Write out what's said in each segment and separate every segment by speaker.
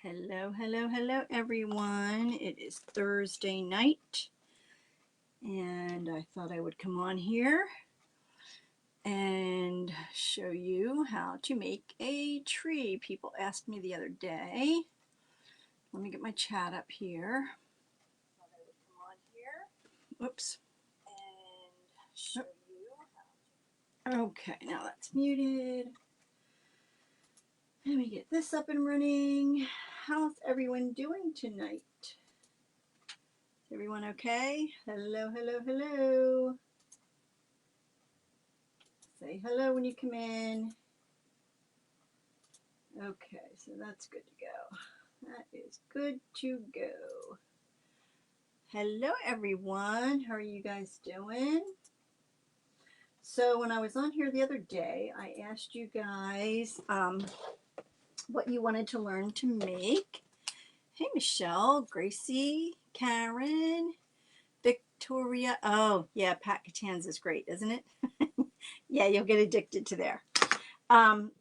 Speaker 1: Hello, hello, hello, everyone. It is Thursday night, and I thought I would come on here and show you how to make a tree. People asked me the other day. Let me get my chat up here. Thought I would come on here. Oops. And show you how. Okay, now that's muted. Let me get this up and running. How's everyone doing tonight? Everyone okay? Hello, hello, hello. Say hello when you come in. Okay, so that's good to go. That is good to go. Hello, everyone. How are you guys doing? So when I was on here the other day, I asked you guys what you wanted to learn to make. Hey, Michelle, Gracie, Karen, Victoria. Oh, yeah, Pat Catan's is great, isn't it? Yeah, you'll get addicted to there.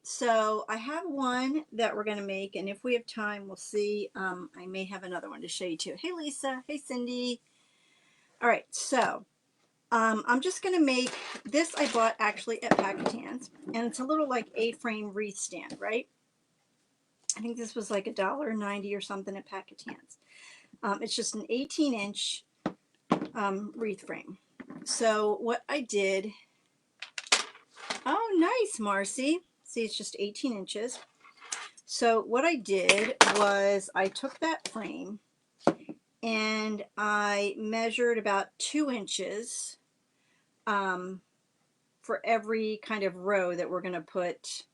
Speaker 1: So I have one that we're going to make, and if we have time, we'll see. I may have another one to show you too. Hey, Lisa. Hey, Cindy. All right, so I'm just going to make this. I bought actually at Pat Catan's, and it's a little like A-frame wreath stand, right? I think this was like $1.90 or something at Pat Catan's. It's just an 18-inch wreath frame. So what I did, oh, nice, Marcy. See, it's just 18 inches. So what I did was I took that frame and I measured about 2 inches for every kind of row that we're going to put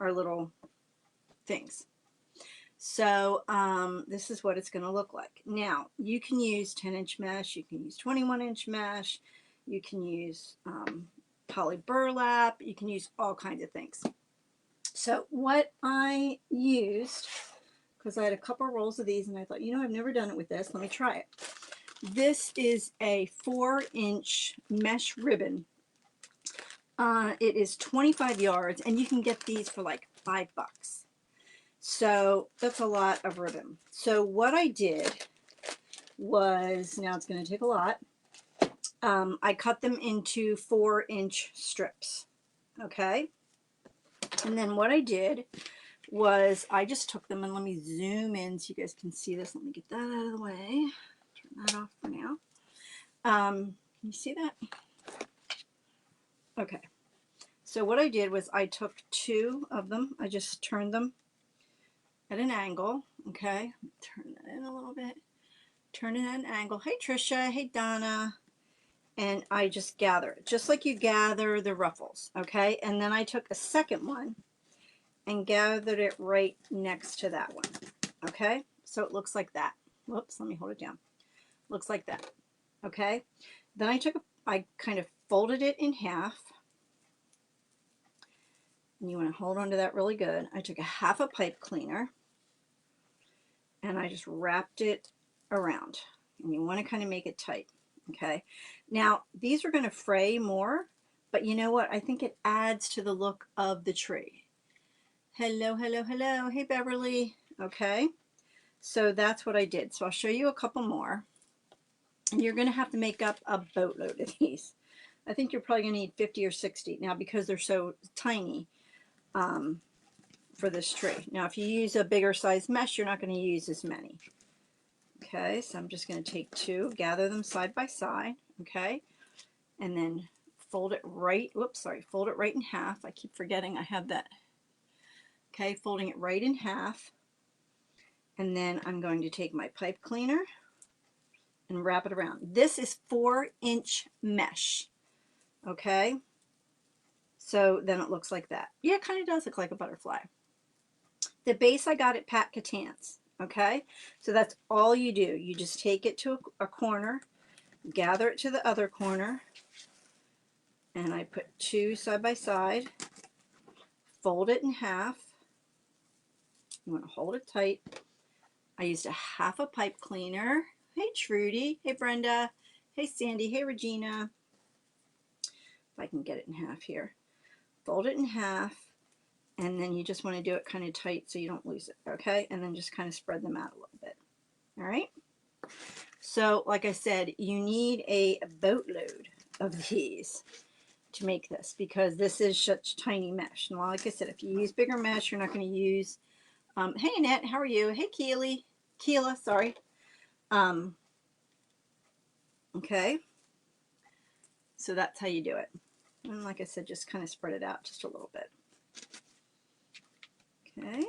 Speaker 1: our little things. So this is what it's going to look like. Now, you can use 10-inch mesh, you can use 21-inch mesh, you can use poly burlap, you can use all kinds of things. So what I used, because I had a couple rolls of these and I thought, you know, I've never done it with this. Let me try it. This is a 4-inch mesh ribbon. It is 25 yards and you can get these for like $5. So that's a lot of ribbon. So what I did was, now it's going to take a lot. I cut them into 4-inch strips. Okay. And then what I did was I just took them, and let me zoom in so you guys can see this. Let me get that out of the way. Turn that off for now. Can you see that? Okay. So what I did was I took 2 of them. I just turned them at an angle. Okay. Turn that in a little bit. Turn it at an angle. Hey, Trisha. Hey, Donna. And I just gather it, just like you gather the ruffles. Okay. And then I took a second one and gathered it right next to that one. Okay, so it looks like that. Whoops, let me hold it down. Looks like that. Okay, then I kind of folded it in half, and you want to hold on to that really good. I took a half a pipe cleaner and I just wrapped it around, and you want to kind of make it tight. Okay, now these are going to fray more, but you know what? I think it adds to the look of the tree. Hello, hello, hello. Hey, Beverly. Okay. So that's what I did. So I'll show you a couple more. And you're going to have to make up a boatload of these. I think you're probably going to need 50 or 60. Now, because they're so tiny for this tree. Now, if you use a bigger size mesh, you're not going to use as many. Okay, so I'm just going to take 2, gather them side by side. Okay, and then fold it right, fold it right in half. I keep forgetting I have that. Okay, folding it right in half. And then I'm going to take my pipe cleaner and wrap it around. This is 4-inch mesh. Okay, so then it looks like that. Yeah, it kind of does look like a butterfly. The base I got at Pat Catan's. Okay, so that's all you do. You just take it to a corner, gather it to the other corner, and I put 2 side by side, fold it in half. You want to hold it tight. I used a half a pipe cleaner. Hey, Trudy. Hey, Brenda. Hey, Sandy. Hey, Regina. If I can get it in half here. Fold it in half, And then you just want to do it kind of tight so you don't lose it, okay? And then just kind of spread them out a little bit. All right? So, like I said, you need a boatload of these to make this because this is such tiny mesh. And like I said, if you use bigger mesh, you're not going to use, hey Annette, how are you? Hey Keela, sorry. Okay, so that's how you do it. And like I said, just kind of spread it out just a little bit. Okay.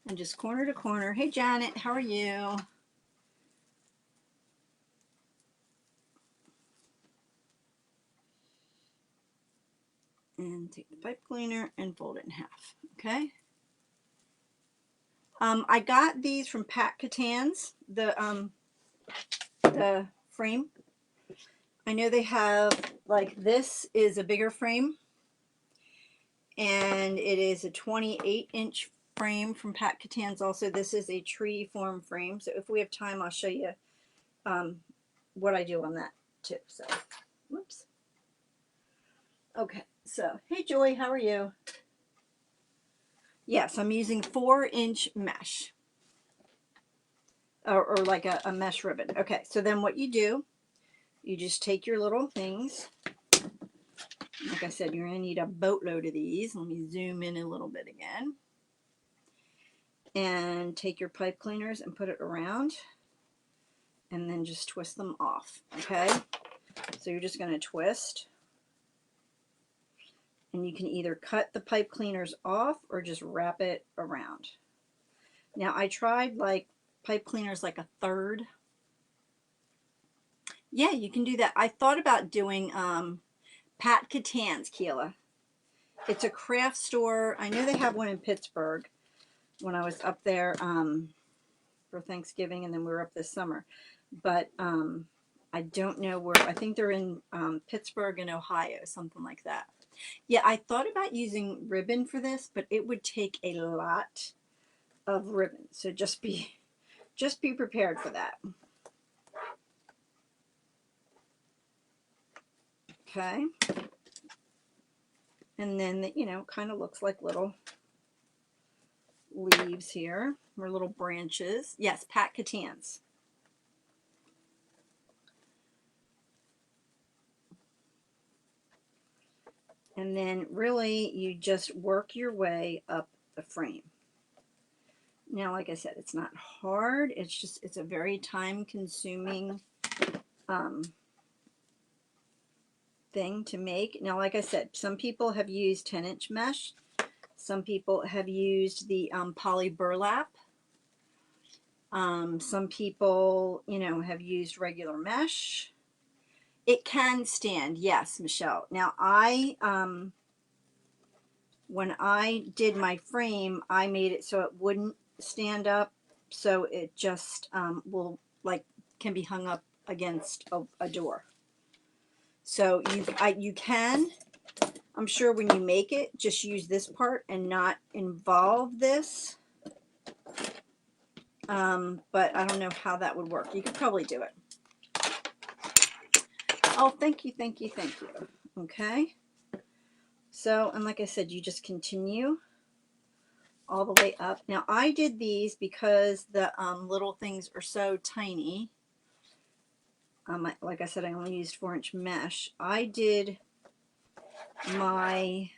Speaker 1: And just corner to corner. Hey Janet, how are you? And take the pipe cleaner and fold it in half. Okay. I got these from Pat Catan's, the frame. I know they have, like, this is a bigger frame, and it is a 28-inch frame from Pat Catan's. Also, this is a tree form frame. So if we have time, I'll show you what I do on that too. So, whoops. Okay. So, hey Joy, how are you? Yes, I'm using 4-inch mesh, or like a mesh ribbon. Okay. So then what you do, you just take your little things. Like I said, you're going to need a boatload of these. Let me zoom in a little bit again. And take your pipe cleaners and put it around. And then just twist them off. Okay? So you're just going to twist. And you can either cut the pipe cleaners off or just wrap it around. Now, I tried like pipe cleaners like a third. Yeah, you can do that. I thought about doing Pat Catan's, Keela. It's a craft store. I know they have one in Pittsburgh when I was up there for Thanksgiving, and then we were up this summer. But I don't know where. I think they're in Pittsburgh and Ohio, something like that. Yeah, I thought about using ribbon for this, but it would take a lot of ribbon. So just be prepared for that. Okay. And then, you know, kind of looks like little leaves here, or little branches. Yes, Pat Catan's. And then really you just work your way up the frame. Now, like I said, it's not hard. It's just, it's a very time consuming thing to make. Now, like I said, some people have used 10-inch mesh. Some people have used the poly burlap. Some people, you know, have used regular mesh. It can stand, yes, Michelle. Now, when I did my frame, I made it so it wouldn't stand up, so it just will, like, can be hung up against a door. So you can, I'm sure when you make it, just use this part and not involve this. But I don't know how that would work. You could probably do it. Oh, thank you, thank you, thank you. Okay. So, and like I said, you just continue all the way up. Now, I did these because the little things are so tiny. Like I said, I only used 4-inch mesh. I did my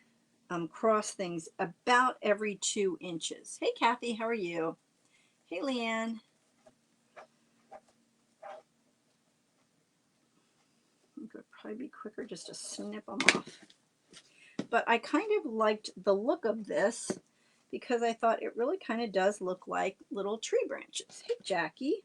Speaker 1: cross things about every 2 inches. Hey, Kathy, how are you? Hey, Leanne. It would probably be quicker just to snip them off. But I kind of liked the look of this because I thought it really kind of does look like little tree branches. Hey, Jackie.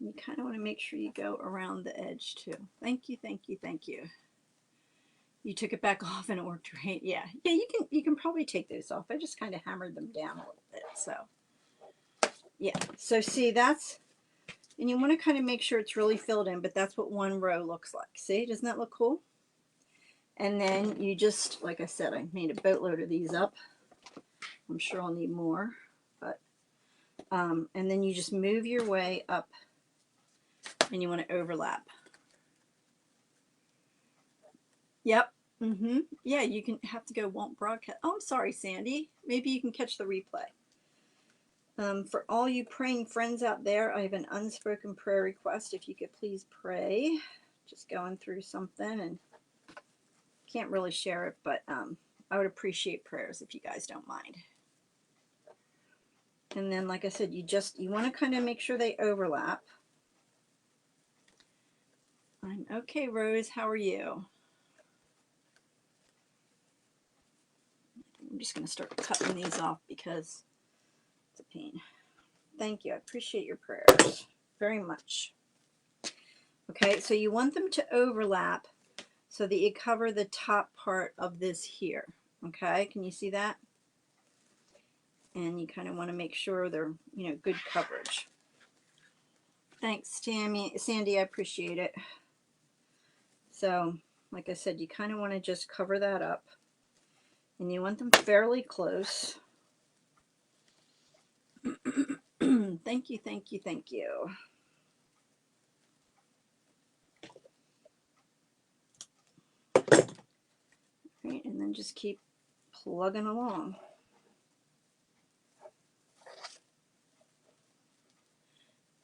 Speaker 1: You kind of want to make sure you go around the edge too. Thank you, thank you, thank you. You took it back off and it worked great. Yeah, you can probably take those off. I just kind of hammered them down a little bit. So yeah, so see, that's, and you want to kind of make sure it's really filled in, but that's what one row looks like. See, doesn't that look cool? And then you just, like I said, I made a boatload of these up. I'm sure I'll need more, but And then you just move your way up and you want to overlap. Yep. Yeah, you can have to go won't broadcast. Oh, I'm sorry, Sandy. Maybe you can catch the replay. For all you praying friends out there, I have an unspoken prayer request. If you could please pray. Just going through something and can't really share it, but I would appreciate prayers if you guys don't mind. And then, like I said, you want to kind of make sure they overlap. I'm okay, Rose. How are you? I'm just going to start cutting these off because it's a pain. Thank you. I appreciate your prayers very much. Okay, so you want them to overlap so that you cover the top part of this here. Okay, can you see that? And you kind of want to make sure they're, good coverage. Thanks, Sandy, I appreciate it. So, like I said, you kind of want to just cover that up. And you want them fairly close. Thank you, thank you, thank you. Right, and then just keep plugging along.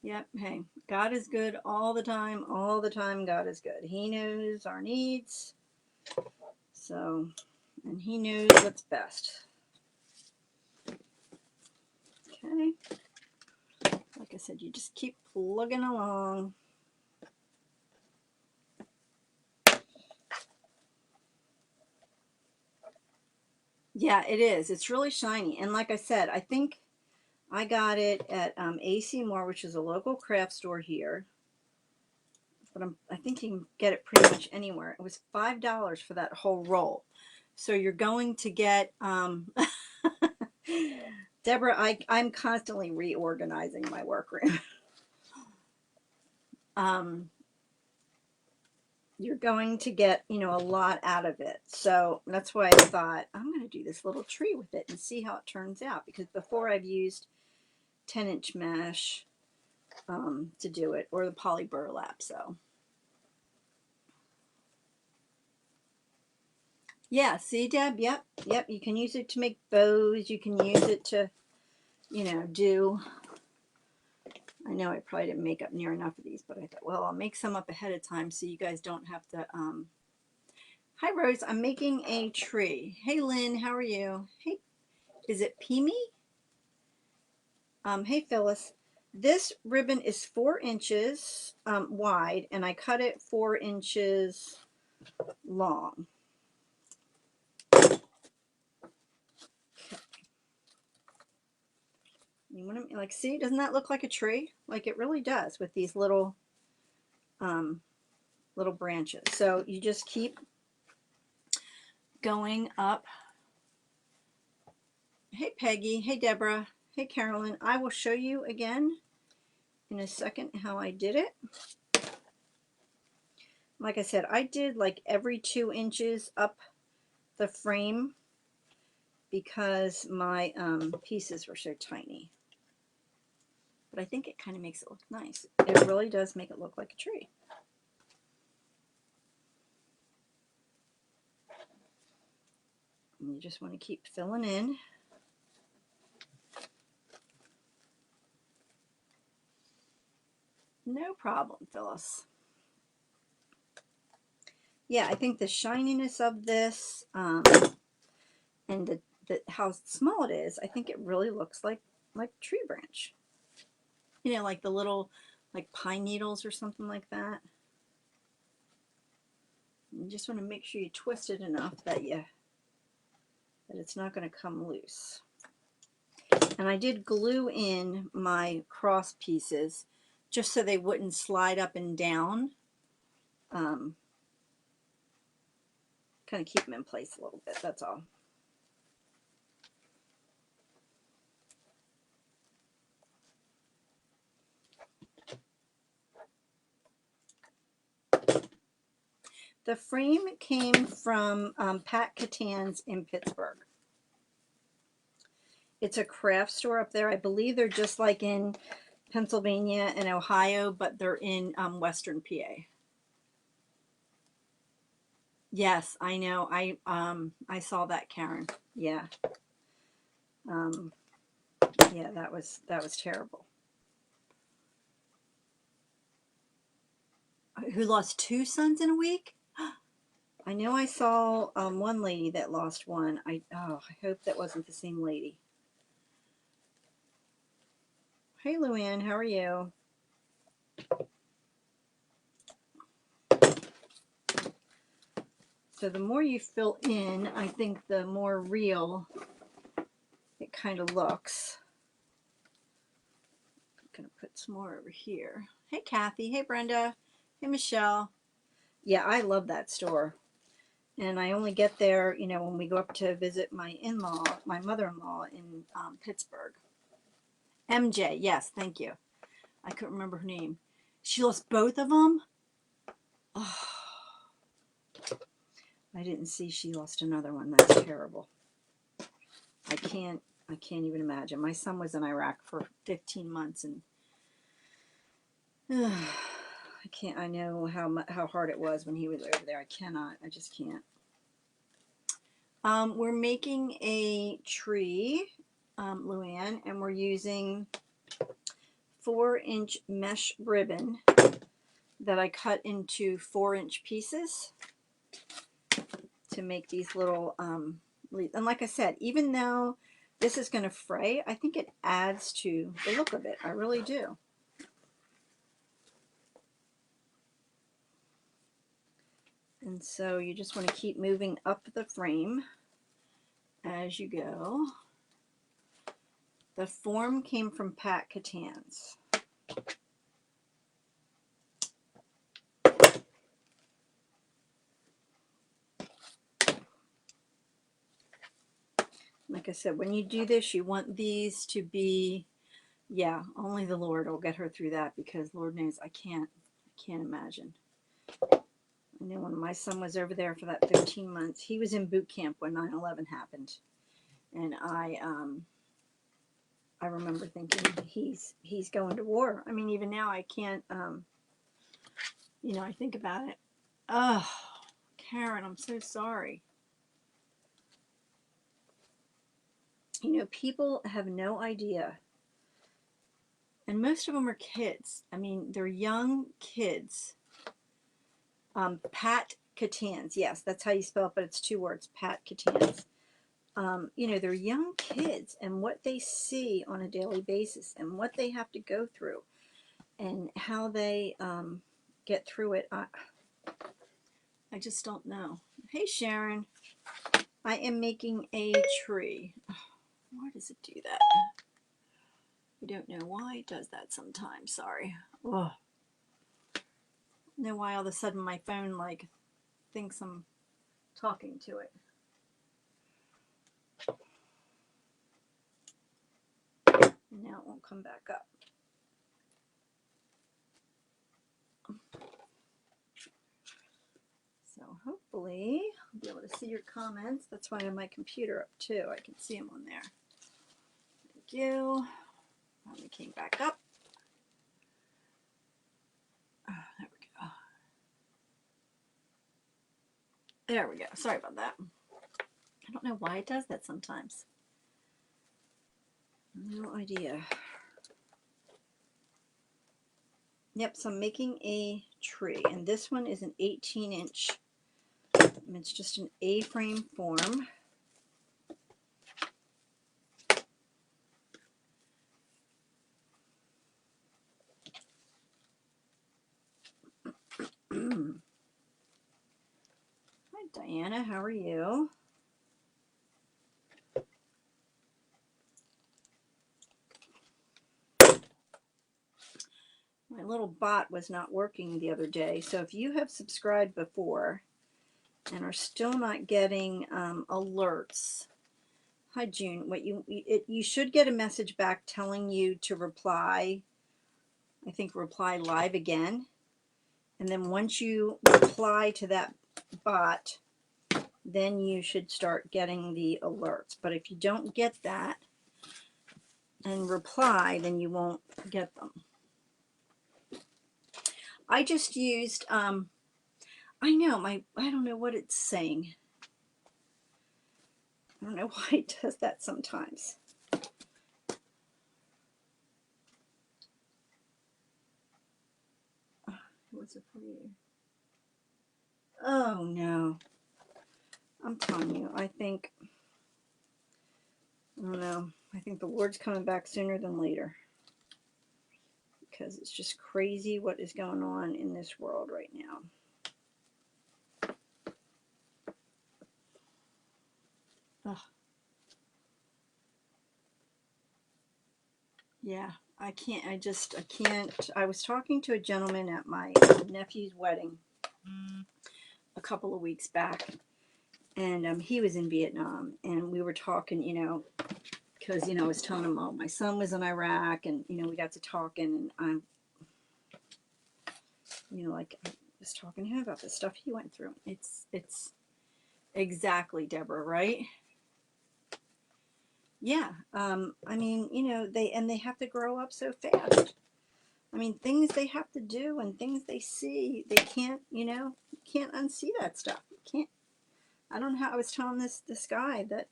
Speaker 1: Yep, hey, God is good all the time. All the time, God is good. He knows our needs. So, and He knows what's best. Okay. Like I said, you just keep plugging along. Yeah, it is. It's really shiny. And like I said, I think I got it at AC Moore, which is a local craft store here. But I think you can get it pretty much anywhere. It was $5 for that whole roll. So you're going to get, Deborah, I'm constantly reorganizing my workroom. You're going to get, a lot out of it. So that's why I thought I'm going to do this little tree with it and see how it turns out. Because before I've used 10-inch mesh to do it, or the poly burlap. So yeah, see, Deb? Yep. You can use it to make bows. You can use it to, do. I know I probably didn't make up near enough of these, but I thought, well, I'll make some up ahead of time so you guys don't have to. Hi, Rose. I'm making a tree. Hey, Lynn. How are you? Hey, is it Pimi? Hey, Phyllis. This ribbon is 4 inches wide, and I cut it 4 inches long. You want to, see, doesn't that look like a tree? Like it really does with these little branches. So you just keep going up. Hey, Peggy. Hey, Deborah. Hey, Carolyn. I will show you again in a second how I did it. Like I said, I did like every 2 inches up the frame because my pieces were so tiny. But I think it kind of makes it look nice. It really does make it look like a tree. And you just want to keep filling in. No problem, Phyllis. Yeah, I think the shininess of this and how small it is, I think it really looks like tree branch. Like the little pine needles or something like that. You just want to make sure you twist it enough that it's not going to come loose. And I did glue in my cross pieces just so they wouldn't slide up and down. Kind of keep them in place a little bit, that's all. The frame came from Pat Catan's in Pittsburgh. It's a craft store up there. I believe they're just like in Pennsylvania and Ohio, but they're in Western PA. Yes, I know. I saw that, Karen. Yeah. Um, yeah, that was terrible. Who lost two sons in a week? I know I saw one lady that lost one. I hope that wasn't the same lady. Hey, Luann, how are you? So the more you fill in, I think the more real it kind of looks. I'm going to put some more over here. Hey, Kathy. Hey, Brenda. Hey, Michelle. Yeah, I love that store. And I only get there, when we go up to visit my in-law, my mother-in-law in Pittsburgh. MJ, yes, thank you. I couldn't remember her name. She lost both of them? Oh, I didn't see she lost another one. That's terrible. I can't even imagine. My son was in Iraq for 15 months, and I know how hard it was when he was over there. I just can't. We're making a tree, Luann, and we're using 4-inch mesh ribbon that I cut into 4-inch pieces to make these little leaves. And like I said, even though this is going to fray, I think it adds to the look of it. I really do. And so you just want to keep moving up the frame as you go. The form came from Pat Catan's. Like I said, when you do this, you want these to be, yeah, only the Lord will get her through that, because Lord knows I can't imagine. I know when my son was over there for that 13 months, he was in boot camp when 9/11 happened. And I remember thinking he's going to war. I mean, even now I can't, I think about it. Oh, Karen, I'm so sorry. People have no idea. And most of them are kids. I mean, they're young kids. Pat Catan's. Yes, that's how you spell it, but it's 2 words. Pat Catan's. They're young kids, and what they see on a daily basis and what they have to go through and how they get through it. I just don't know. Hey, Sharon. I am making a tree. Why does it do that? I don't know why it does that sometimes. Sorry. Oh. I don't know why all of a sudden my phone thinks I'm talking to it. Now it won't come back up. So hopefully I'll be able to see your comments. That's why I have my computer up too. I can see them on there. Thank you. Finally came back up. Oh, there we go. There we go. Sorry about that. I don't know why it does that sometimes. No idea. Yep, so I'm making a tree, and this one is an 18-inch. It's just an A-frame form. Hi, Diana. How are you? My little bot was not working the other day, so if you have subscribed before and are still not getting alerts, hi June. You should get a message back telling you to reply. I think reply live again, and then once you reply to that bot, then you should start getting the alerts. But if you don't get that, and reply, then you won't get them. I just used, I know, I don't know what it's saying. I don't know why it does that sometimes. What's it for you? Oh no. I'm telling you, I don't know. I think the Lord's coming back sooner than later. Because it's just crazy what is going on in this world right now. Ugh. Yeah, I can't. I was talking to a gentleman at my nephew's wedding a couple of weeks back, and he was in Vietnam, and we were talking, because, I was telling him, oh, my son was in Iraq, and, we got to talking, and I'm, like, I was talking to him about the stuff he went through. It's exactly, Deborah, right? Yeah. I mean, they have to grow up so fast. I mean, things they have to do and things they see, they can't, you can't unsee that stuff. You can't. I don't know how. I was telling this guy that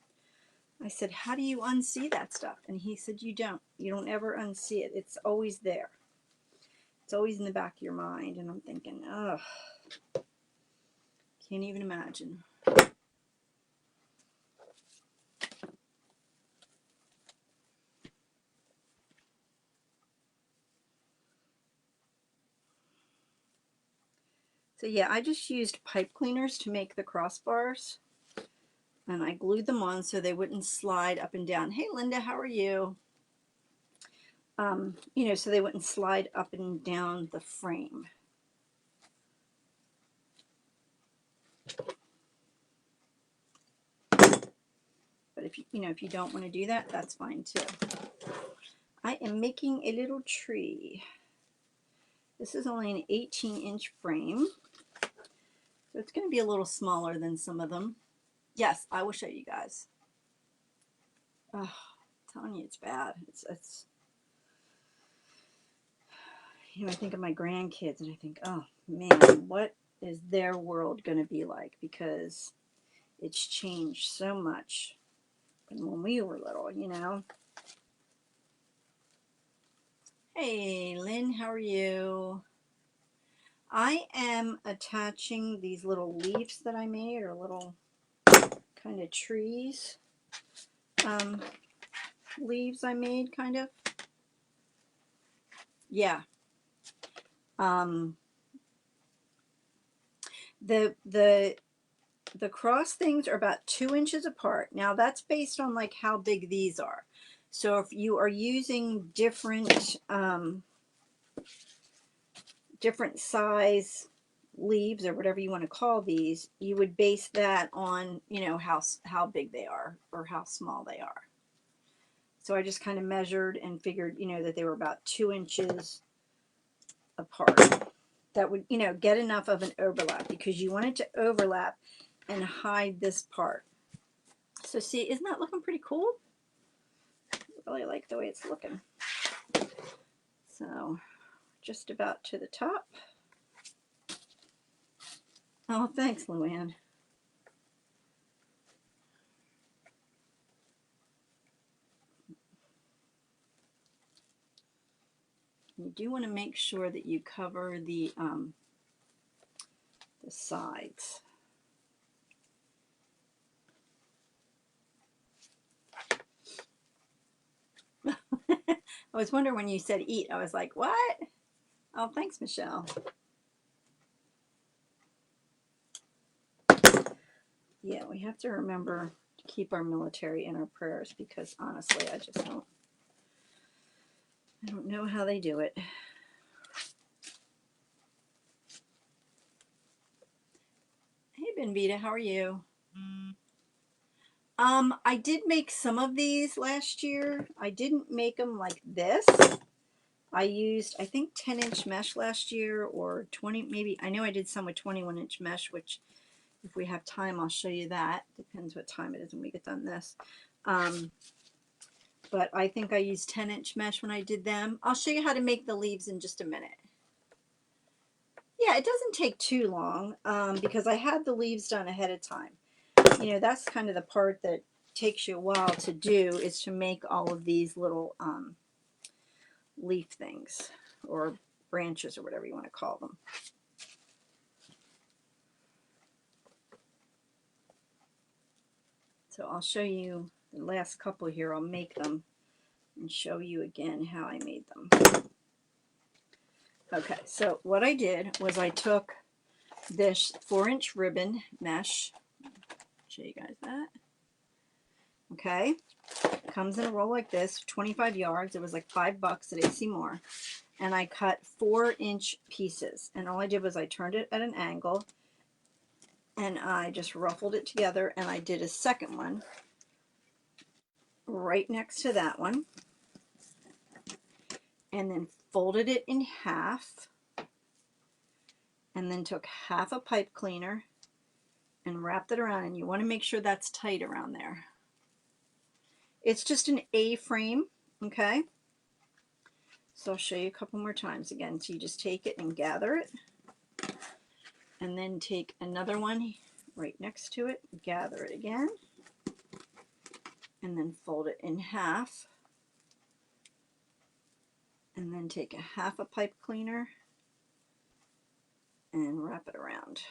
Speaker 1: I said, how do you unsee that stuff? And he said, you don't. You don't ever unsee it. It's always there. It's always in the back of your mind. And I'm thinking, oh, can't even imagine. So yeah, I just used pipe cleaners to make the crossbars. And I glued them on so they wouldn't slide up and down. Hey, Linda, how are you? So they wouldn't slide up and down the frame. But if you don't want to do that, that's fine too. I am making a little tree. This is only an 18-inch frame, so it's going to be a little smaller than some of them. Yes, I will show you guys. Oh, I'm telling you, it's bad. It's I think of my grandkids and I think, oh man, what is their world going to be like? Because it's changed so much from when we were little. Hey, Lynn, how are you? I am attaching these little leaves that I made, or little kind of trees, leaves I made, kind of. Yeah. The cross things are about 2 inches apart. Now that's based on like how big these are. So if you are using different size leaves or whatever you want to call these, you would base that on, how big they are or how small they are. So I just kind of measured and figured, that they were about 2 inches apart. That would, get enough of an overlap, because you want it to overlap and hide this part. So see, isn't that looking pretty cool? I really like the way it's looking. So just about to the top. Oh, thanks, Luann. You do want to make sure that you cover the sides. I was wondering when you said eat, I was like, what? Oh, thanks, Michelle. Yeah, we have to remember to keep our military in our prayers, because honestly, I don't know how they do it. Hey, Benvita, how are you? I did make some of these last year. I didn't make them like this. I used, I think, 10-inch mesh last year, or 20, maybe. I know I did some with 21-inch mesh, which if we have time, I'll show you that. Depends what time it is when we get done this. but I think I used 10-inch mesh when I did them. I'll show you how to make the leaves in just a minute. Yeah, it doesn't take too long because I had the leaves done ahead of time. You know, that's kind of the part that takes you a while to do, is to make all of these little leaf things or branches or whatever you want to call them. So I'll show you the last couple here. I'll make them and show you again how I made them. Okay, so what I did was I took this 4-inch ribbon mesh. Show you guys that. Okay, comes in a roll like this, 25 yards. It was like $5 at AC Moore. And I cut 4-inch pieces. And all I did was I turned it at an angle and I just ruffled it together, and I did a second one right next to that one, and then folded it in half, and then took half a pipe cleaner and wrapped it around. And you want to make sure that's tight around there. It's just an A-frame, okay? So I'll show you a couple more times again. So you just take it and gather it, and then take another one right next to it, gather it again, and then fold it in half, and then take a half a pipe cleaner and wrap it around.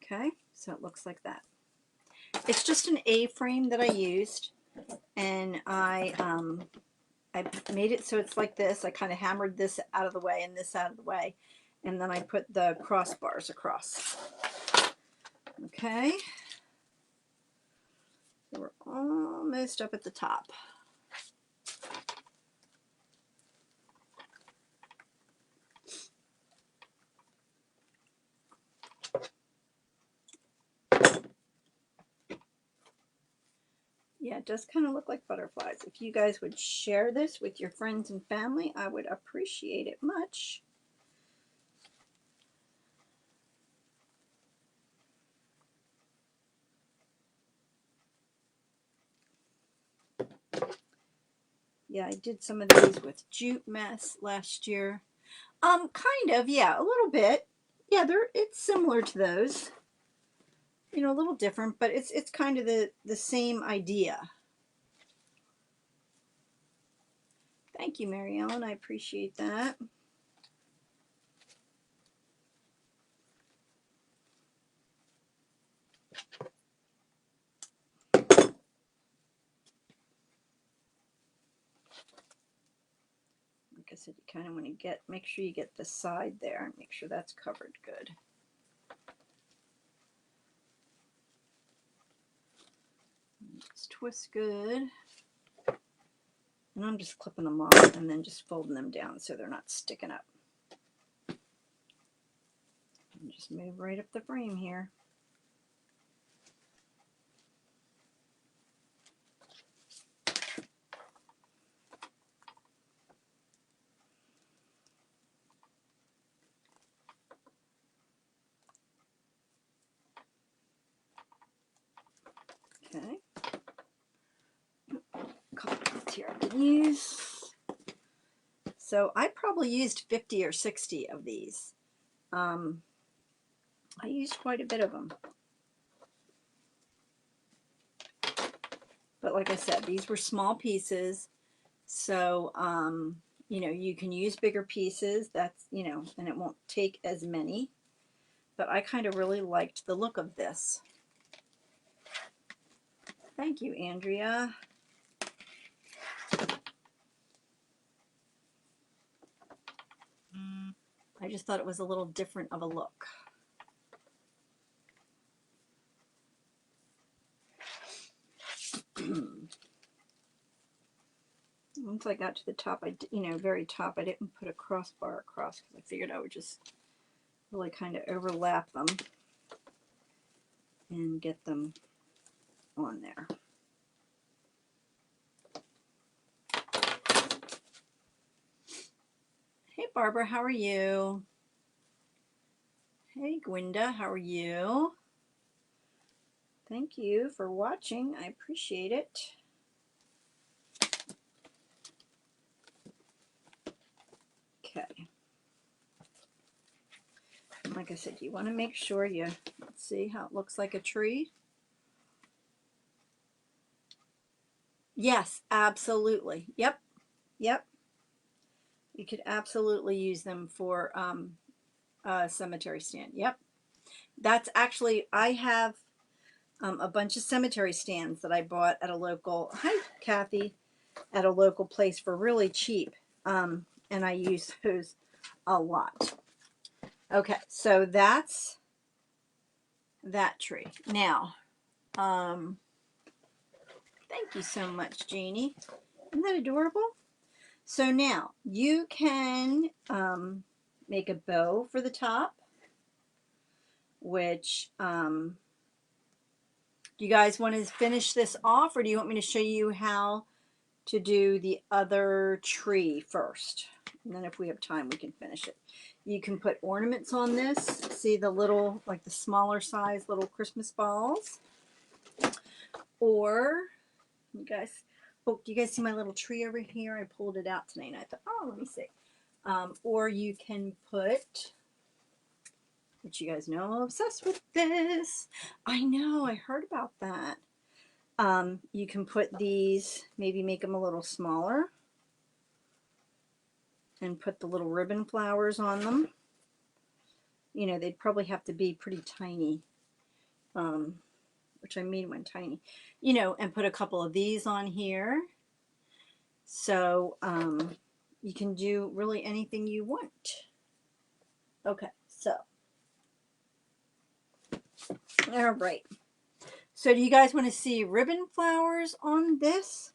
Speaker 1: Okay, so it looks like that. It's just an A-frame that I used, and I made it so it's like this. I kind of hammered this out of the way and this out of the way, and then I put the crossbars across. Okay, so we're almost up at the top. Yeah, it does kind of look like butterflies. If you guys would share this with your friends and family, I would appreciate it much. Yeah, I did some of these with jute mess last year. Kind of, yeah, a little bit. Yeah, it's similar to those. You know, a little different, but it's kind of the same idea. Thank you, Mary Ellen. I appreciate that. Like I said, you kind of want to make sure you get the side there and make sure that's covered good. Just twist good. And I'm just clipping them off and then just folding them down so they're not sticking up. And just move right up the frame here. Okay. A couple here I can use. So I probably used 50 or 60 of these. I used quite a bit of them. But like I said, these were small pieces. So, you know, you can use bigger pieces. That's, you know, and it won't take as many. But I kind of really liked the look of this. Thank you, Andrea. I just thought it was a little different of a look. Once I got to the top, you know, very top, I didn't put a crossbar across because I figured I would just really kind of overlap them and get them on there. Hey, Barbara, how are you? Hey, Gwenda, how are you? Thank you for watching. I appreciate it. Okay. Like I said, you want to make sure you see how it looks like a tree. Yes, absolutely. Yep. Yep. You could absolutely use them for a cemetery stand. Yep. That's actually, I have a bunch of cemetery stands that I bought at a local, hi, Kathy, at a local place for really cheap. And I use those a lot. Okay, so that's that tree. Now, thank you so much, Jeannie. Isn't that adorable? So now you can make a bow for the top, which do you guys want to finish this off, or do you want me to show you how to do the other tree first? And then if we have time, we can finish it. You can put ornaments on this. See the little, like the smaller size little Christmas balls. Or, you guys, oh, do you guys see my little tree over here? I pulled it out tonight and I thought, oh, let me see. Or you can put, which you guys know I'm obsessed with this. I know, I heard about that. You can put these, maybe make them a little smaller and put the little ribbon flowers on them. You know, they'd probably have to be pretty tiny, which I made one tiny, you know, and put a couple of these on here. So you can do really anything you want. Okay, so, all right. So do you guys want to see ribbon flowers on this?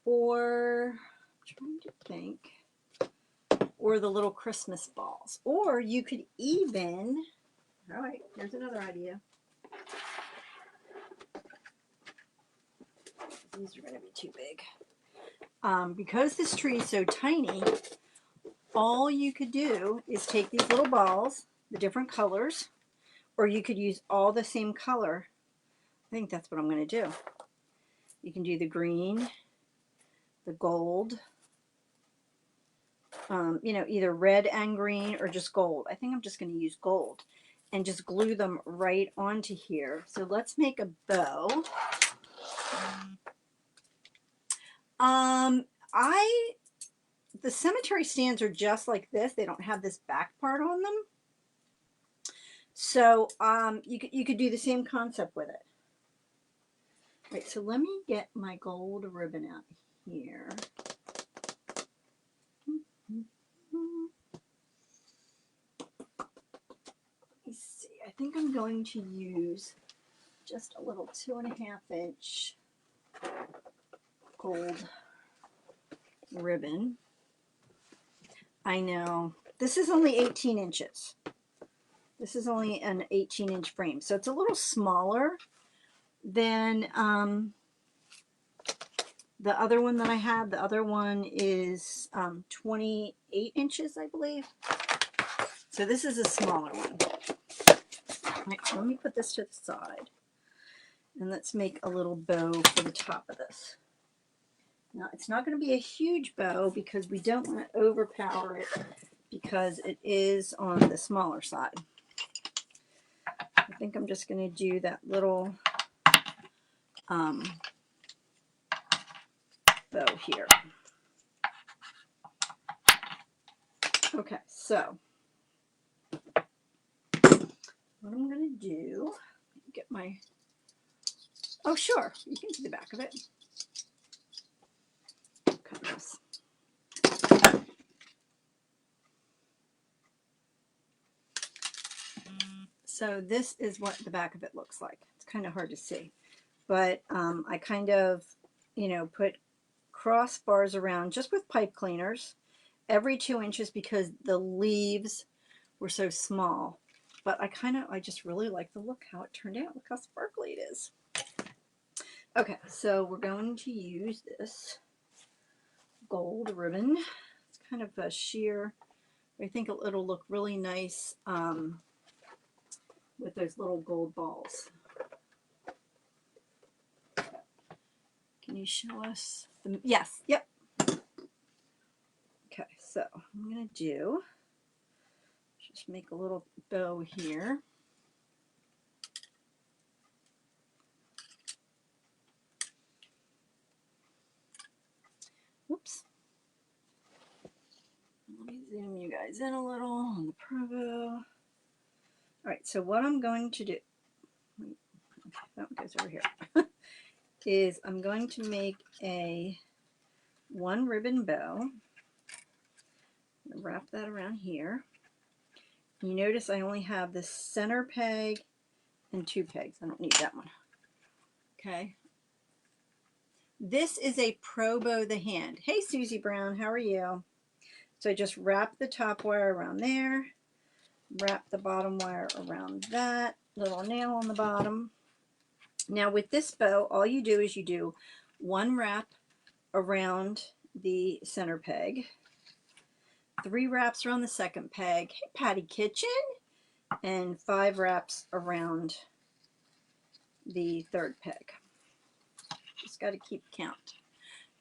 Speaker 1: Or, I'm trying to think, or the little Christmas balls. Or you could even, all right, here's another idea. These are going to be too big. Because this tree is so tiny, all you could do is take these little balls, the different colors, or you could use all the same color. I think that's what I'm going to do. You can do the green, the gold, you know, either red and green or just gold. I think I'm just going to use gold and just glue them right onto here. So let's make a bow. The cemetery stands are just like this. They don't have this back part on them. So you could do the same concept with it. Right, so let me get my gold ribbon out here. Let me see. I think I'm going to use just a little 2.5 inch gold ribbon. I know. This is only 18 inches. This is only an 18-inch frame, so it's a little smaller than the other one that I have. The other one is 28 inches, I believe. So this is a smaller one. Right, so let me put this to the side. And let's make a little bow for the top of this. Now, it's not going to be a huge bow because we don't want to overpower it because it is on the smaller side. I think I'm just going to do that little bow here. Okay, so what I'm going to do, get my, oh sure, you can see the back of it. Cut this. So this is what the back of it looks like. It's kind of hard to see, but I kind of, you know, put crossbars around just with pipe cleaners every 2 inches because the leaves were so small. But I just really like the look how it turned out. Look how sparkly it is. Okay, so we're going to use this gold ribbon. It's kind of a sheer. I think it'll look really nice with those little gold balls. Can you show us? Yes, yep. Okay, so I'm going to just make a little bow here. Whoops. Let me zoom you guys in a little on the Provo. All right, so what I'm going to do, that one goes over here, is I'm going to make a 1 ribbon bow. Wrap that around here. You notice I only have the center peg and 2 pegs. I don't need that one. Okay. This is a Pro Bow the hand. Hey, Susie Brown, how are you? So I just wrap the top wire around there, wrap the bottom wire around that, little nail on the bottom. Now with this bow, all you do is you do 1 wrap around the center peg, 3 wraps around the second peg, hey Patty Kitchen, and 5 wraps around the third peg. Just got to keep count.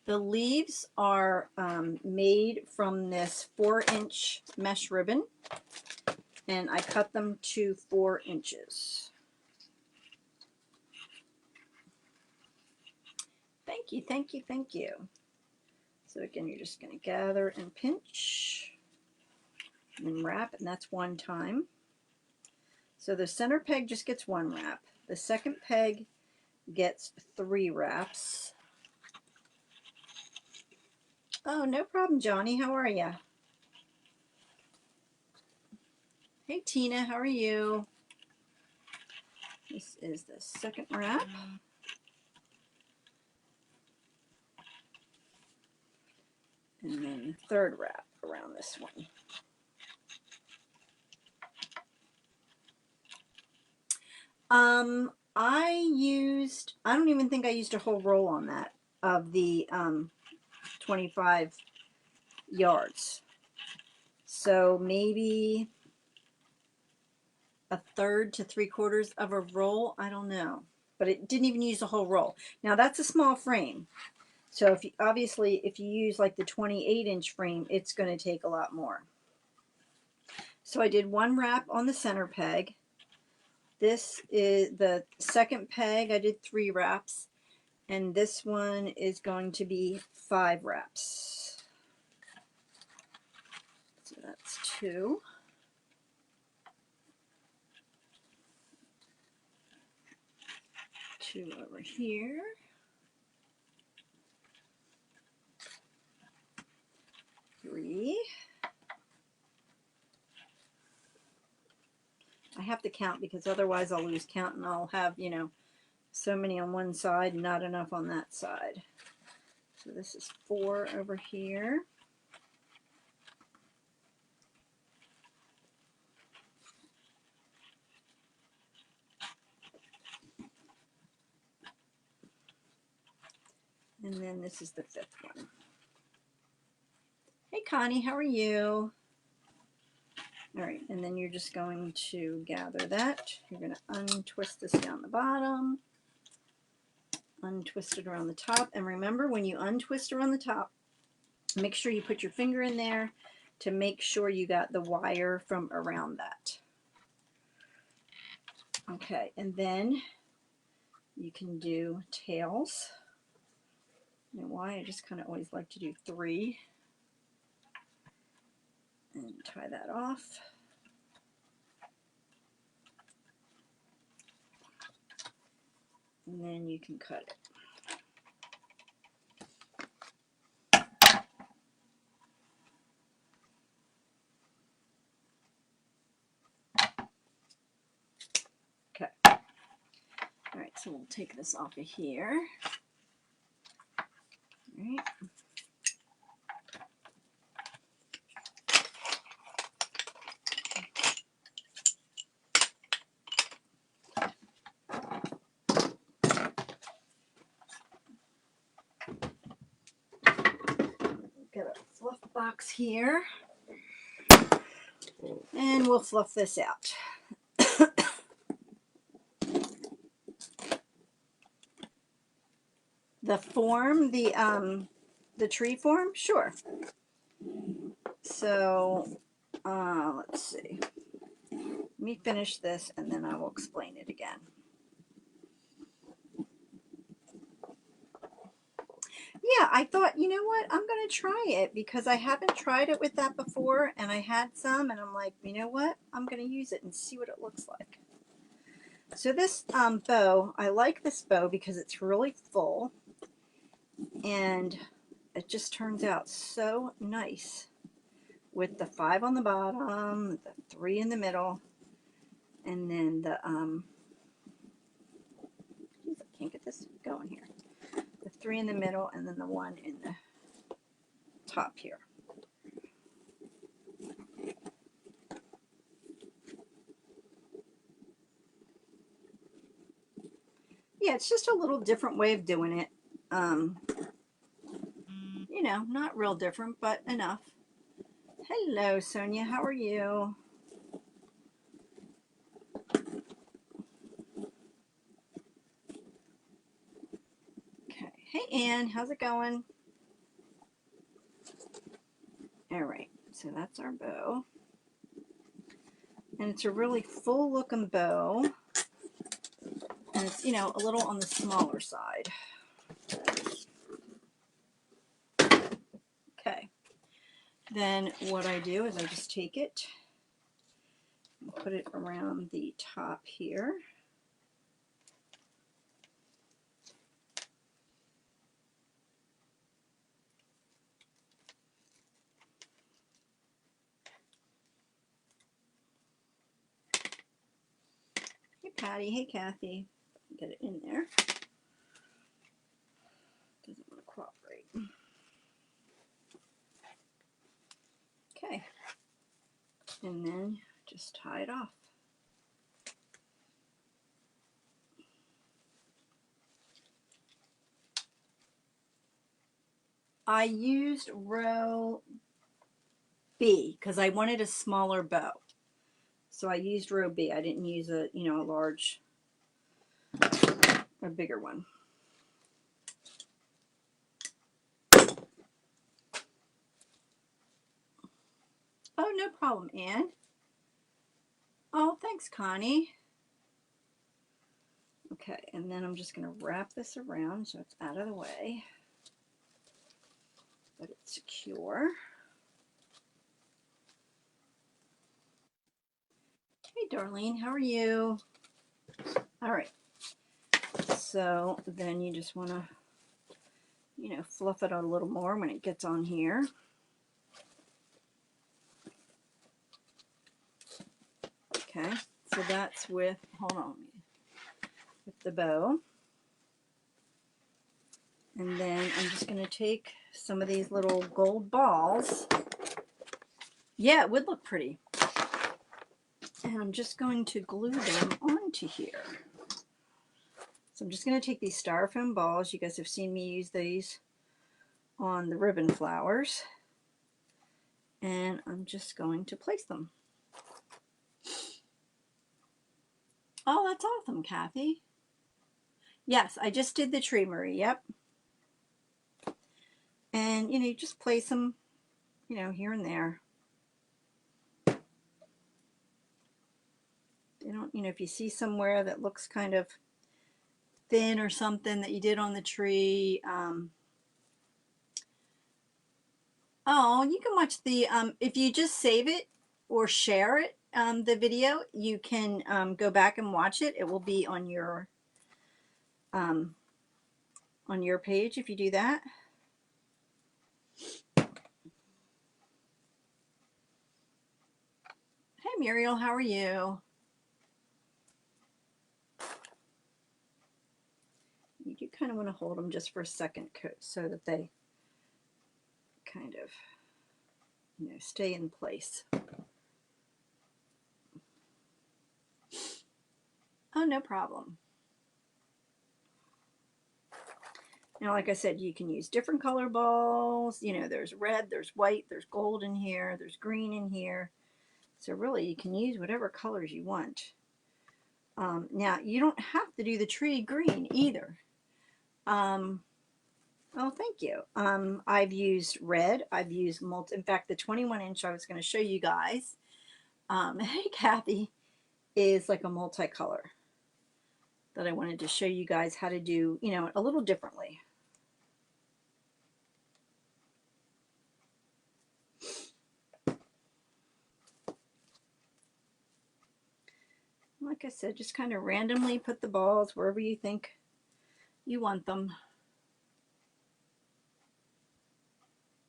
Speaker 1: The leaves are made from this 4-inch mesh ribbon, and I cut them to 4 inches. Thank you, thank you, thank you. So again, you're just going to gather and pinch and wrap, and that's 1 time. So the center peg just gets 1 wrap. The second peg gets 3 wraps. Oh, no problem, Johnny. How are you? Hey, Tina. How are you? This is the second wrap. And then the third wrap around this one. I don't even think I used a whole roll on that of the 25 yards. So maybe 1/3 to 3/4 of a roll. I don't know, but it didn't even use the whole roll. Now that's a small frame. So if you, obviously if you use like the 28-inch frame, it's going to take a lot more. So I did 1 wrap on the center peg. This is the second peg. I did 3 wraps, and this one is going to be 5 wraps. So that's 2. 2 over here. 3. I have to count because otherwise I'll lose count and I'll have, you know, so many on one side and not enough on that side. So this is 4 over here. And then this is the 5th one. Hey Connie, how are you? All right, and then you're just going to gather that. You're going to untwist this down the bottom, untwist it around the top. And remember, when you untwist around the top, make sure you put your finger in there to make sure you got the wire from around that. Okay, and then you can do tails. And why? I just kind of always like to do 3. And tie that off. And then you can cut it. Okay. All right, so we'll take this off of here. All right. Get a fluff box here. And we'll fluff this out. The form, the tree form? Sure. So, let's see. Let me finish this and then I will explain it again. Yeah, I thought, you know what? I'm going to try it because I haven't tried it with that before and I had some and I'm like, you know what? I'm going to use it and see what it looks like. So this bow, I like this bow because it's really full and it just turns out so nice with the 5 on the bottom, the 3 in the middle, and then the geez, I can't get this going here. The 3 in the middle and then the 1 in the top here. Yeah, it's just a little different way of doing it. You know, not real different, but enough. Hello, Sonia. How are you? Okay. Hey, Ann. How's it going? All right. So that's our bow. And it's a really full looking bow. And it's, you know, a little on the smaller side. Okay. Then what I do is I just take it and put it around the top here. Hey, Patty. Hey, Kathy. Get it in there. Doesn't want to cooperate. Okay. And then just tie it off. I used row B because I wanted a smaller bow. So I used row B. I didn't use a, you know, a bigger one. Oh, no problem, Anne. Oh, thanks, Connie. Okay, and then I'm just going to wrap this around so it's out of the way, but it's secure. Hey, Darlene, how are you? All right. So then you just want to, you know, fluff it out a little more when it gets on here. Okay, so that's with, hold on, with the bow. And then I'm just going to take some of these little gold balls. Yeah, it would look pretty. And I'm just going to glue them onto here. So I'm just going to take these styrofoam balls. You guys have seen me use these on the ribbon flowers. And I'm just going to place them. Oh, that's awesome, Kathy. Yes, I just did the tree, Marie. Yep. And, you know, you just place them, you know, here and there. You don't, you know, if you see somewhere that looks kind of thin or something that you did on the tree, oh, you can watch the, if you just save it or share it, the video, you can go back and watch it. It will be on your page if you do that. Hey, Muriel, how are you? You do kind of want to hold them just for a second so that they kind of, you know, stay in place. Oh, no problem. Now, like I said, you can use different color balls. You know, there's red, there's white, there's gold in here, there's green in here. So really, you can use whatever colors you want. Now, you don't have to do the tree green either. Oh, thank you. I've used red. I've used multi. In fact, the 21-inch I was going to show you guys. Hey, Kathy, is like a multicolor that I wanted to show you guys how to do, you know, a little differently. Like I said, just kind of randomly put the balls wherever you think you want them.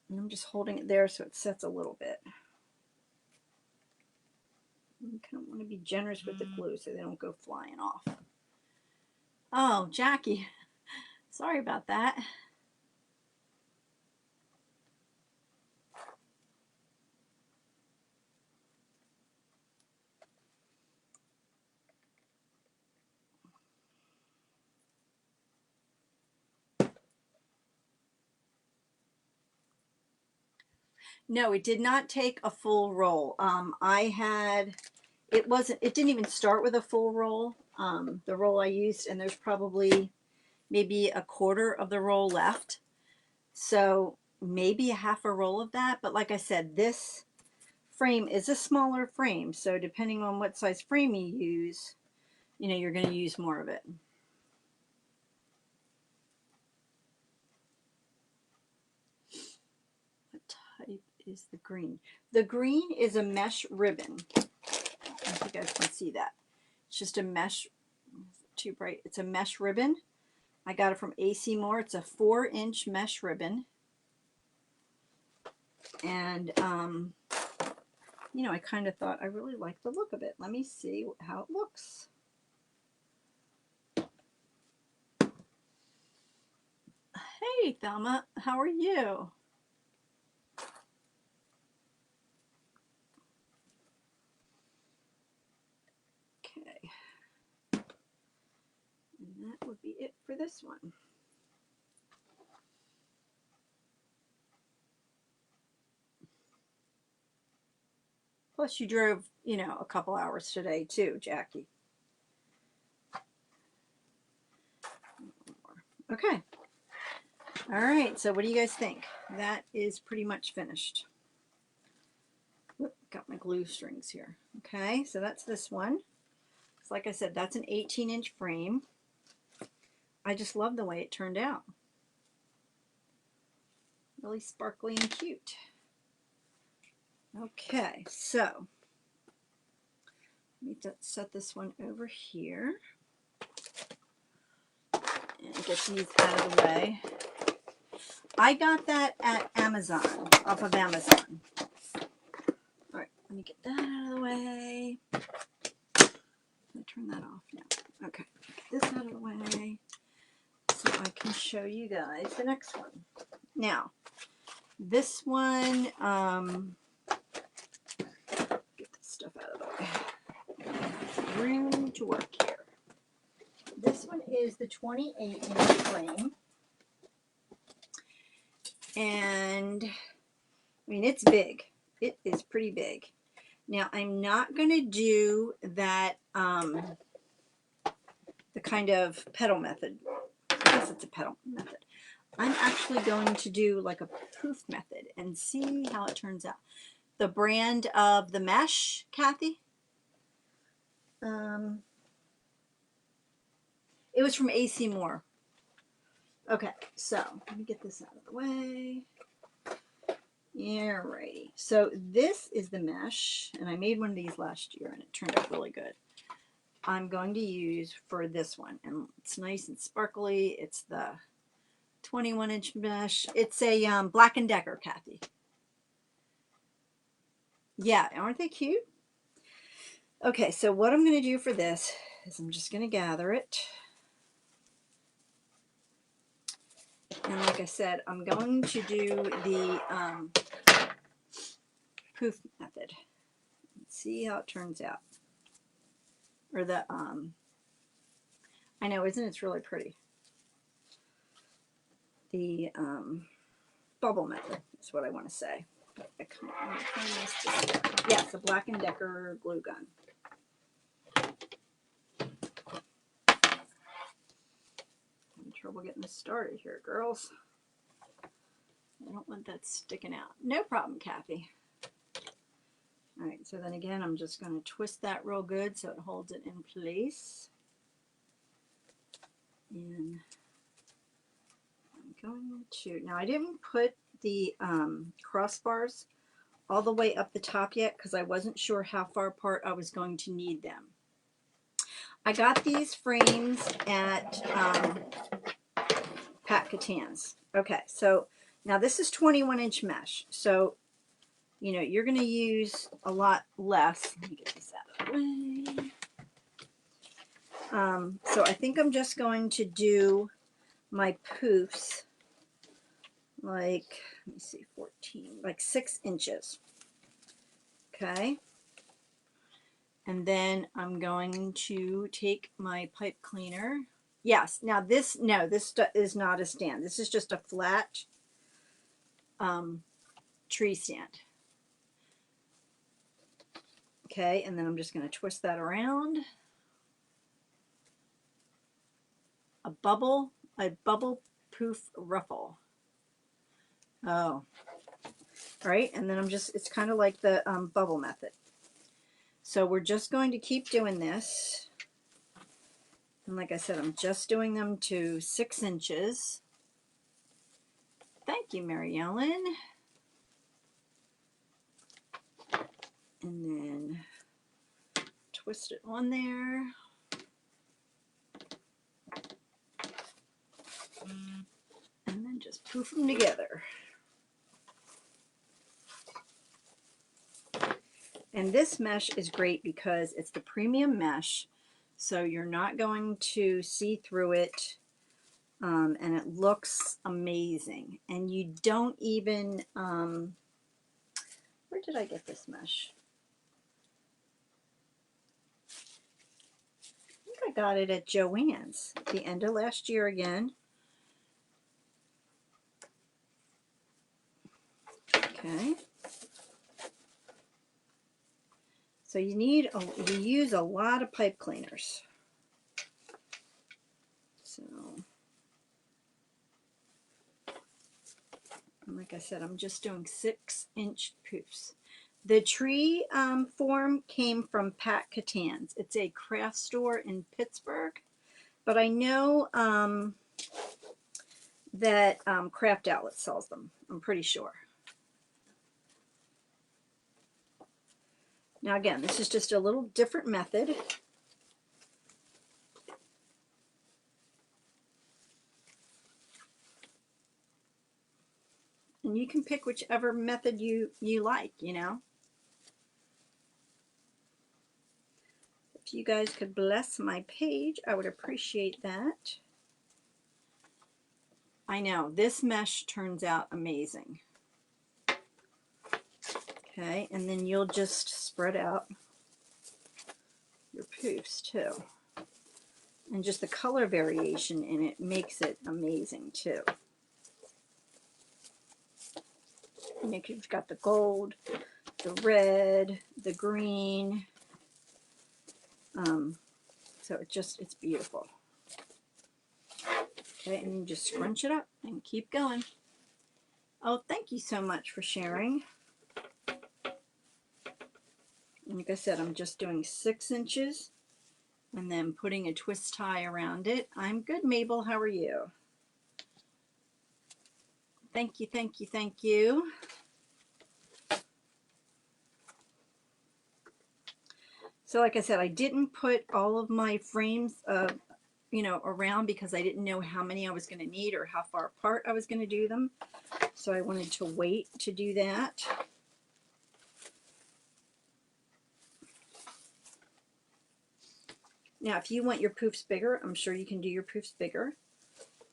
Speaker 1: And I'm just holding it there so it sets a little bit. You kind of want to be generous with the glue so they don't go flying off. Oh, Jackie, sorry about that. No, it did not take a full roll. It didn't even start with a full roll. The roll I used, and there's probably maybe a quarter of the roll left. So maybe a half a roll of that. But like I said, this frame is a smaller frame. So depending on what size frame you use, you know, you're going to use more of it. What type is the green? The green is a mesh ribbon. I don't know if you guys can see that. It's just a mesh, too bright. It's a mesh ribbon. I got it from AC Moore. It's a 4-inch mesh ribbon. And, you know, I kind of thought I really like the look of it. Let me see how it looks. Hey, Thelma, how are you? Okay. And that would be it for this one. Plus you drove, you know, a couple hours today too, Jackie. Okay. All right, so what do you guys think? That is pretty much finished. Oop, got my glue strings here. Okay, so that's this one. So like I said, that's an 18-inch frame. I just love the way it turned out. Really sparkly and cute. Okay, so let me set this one over here and get these out of the way. I got that at Amazon, off of Amazon. All right, let me get that out of the way. Let me turn that off now. Okay, get this out of the way so I can show you guys the next one. Now, this one, get this stuff out of the way. Room to work here. This one is the 28-inch frame. And, I mean, it's big. It is pretty big. Now, I'm not going to do that, the kind of pedal method. I guess it's a pedal method. I'm actually going to do like a poof method and see how it turns out. The brand of the mesh, Kathy? It was from AC Moore. Okay, so let me get this out of the way. Yeah, righty. So this is the mesh, and I made one of these last year, and it turned out really good. I'm going to use for this one, and it's nice and sparkly. It's the 21-inch mesh. It's a Black & Decker, Kathy. Yeah, aren't they cute? Okay, so what I'm going to do for this is I'm just going to gather it. And like I said, I'm going to do the poof method. Let's see how it turns out. Or the, I know, isn't it really pretty? The bubble method is what I want to say. Yes, the Black & Decker glue gun. Having trouble getting this started here, girls. don't want that sticking out. No problem, Kathy. All right, so then again, I'm just going to twist that real good so it holds it in place. And I'm going to, now I didn't put the crossbars all the way up the top yet because I wasn't sure how far apart I was going to need them. I got these frames at Pat Catan's. Okay, so now this is 21-inch mesh. So, you know, you're going to use a lot less. Let me get this out of the way. So I think I'm just going to do my poofs like, let me see, 14, like 6 inches. Okay. And then I'm going to take my pipe cleaner. Yes, now this, no, this is not a stand. This is just a flat tree stand. Okay, and then I'm just going to twist that around. A bubble poof ruffle. Oh, all right, and then I'm just, it's kind of like the bubble method. So we're just going to keep doing this. And like I said, I'm just doing them to 6 inches. Thank you, Mary Ellen. And then twist it on there. And then just poof them together. And this mesh is great because it's the premium mesh, so you're not going to see through it, and it looks amazing. And you don't even, where did I get this mesh? I think I got it at Joann's at the end of last year again. Okay. So you use a lot of pipe cleaners. So, and like I said, I'm just doing 6-inch poofs. The tree form came from Pat Catan's. It's a craft store in Pittsburgh, but I know that Craft Outlet sells them. I'm pretty sure. Now again, this is just a little different method. And you can pick whichever method you like, you know. If you guys could bless my page, I would appreciate that. I know, this mesh turns out amazing. Okay, and then you'll just spread out your poofs too. And just the color variation in it makes it amazing too. You've got the gold, the red, the green. So it's beautiful. Okay, and you just scrunch it up and keep going. Oh, thank you so much for sharing. Like I said, I'm just doing 6 inches and then putting a twist tie around it. I'm good, Mabel. How are you? Thank you, thank you, thank you. So like I said, I didn't put all of my frames, you know, around because I didn't know how many I was going to need or how far apart I was going to do them. So I wanted to wait to do that. Now, if you want your poofs bigger, I'm sure you can do your poofs bigger.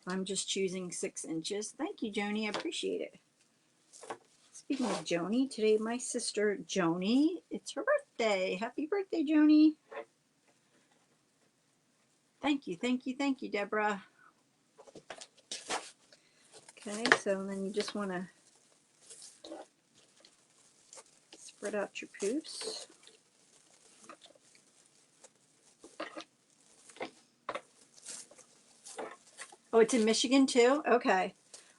Speaker 1: I'm just choosing 6 inches. Thank you, Joni. I appreciate it. Speaking of Joni, today my sister Joni, it's her birthday. Happy birthday, Joni. Thank you, thank you, thank you, Deborah. Okay, so then you just want to spread out your poofs. Oh, it's in Michigan too? Okay.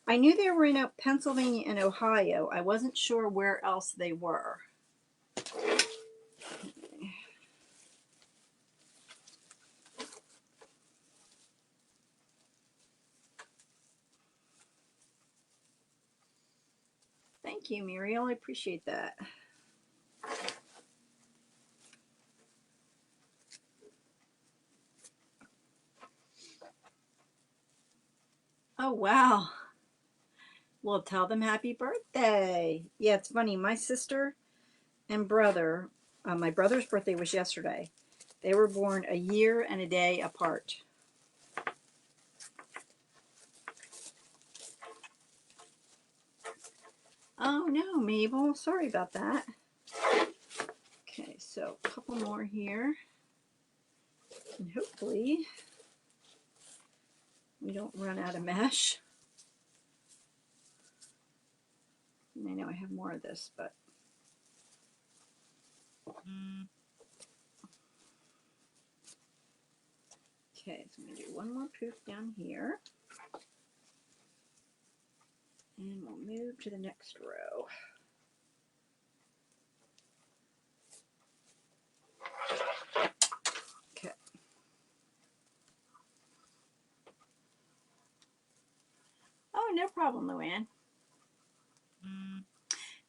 Speaker 1: I knew they were in Pennsylvania and Ohio. I wasn't sure where else they were. Thank you, Muriel. I appreciate that. Oh, wow. Well, tell them happy birthday. Yeah, it's funny. My sister and brother, my brother's birthday was yesterday. They were born a year and a day apart. Oh, no, Mabel. Sorry about that. Okay, so a couple more here. And hopefully we don't run out of mesh. And I know I have more of this, but okay, so I'm going to do one more poof down here. And we'll move to the next row. Okay. Oh, no problem, Luann.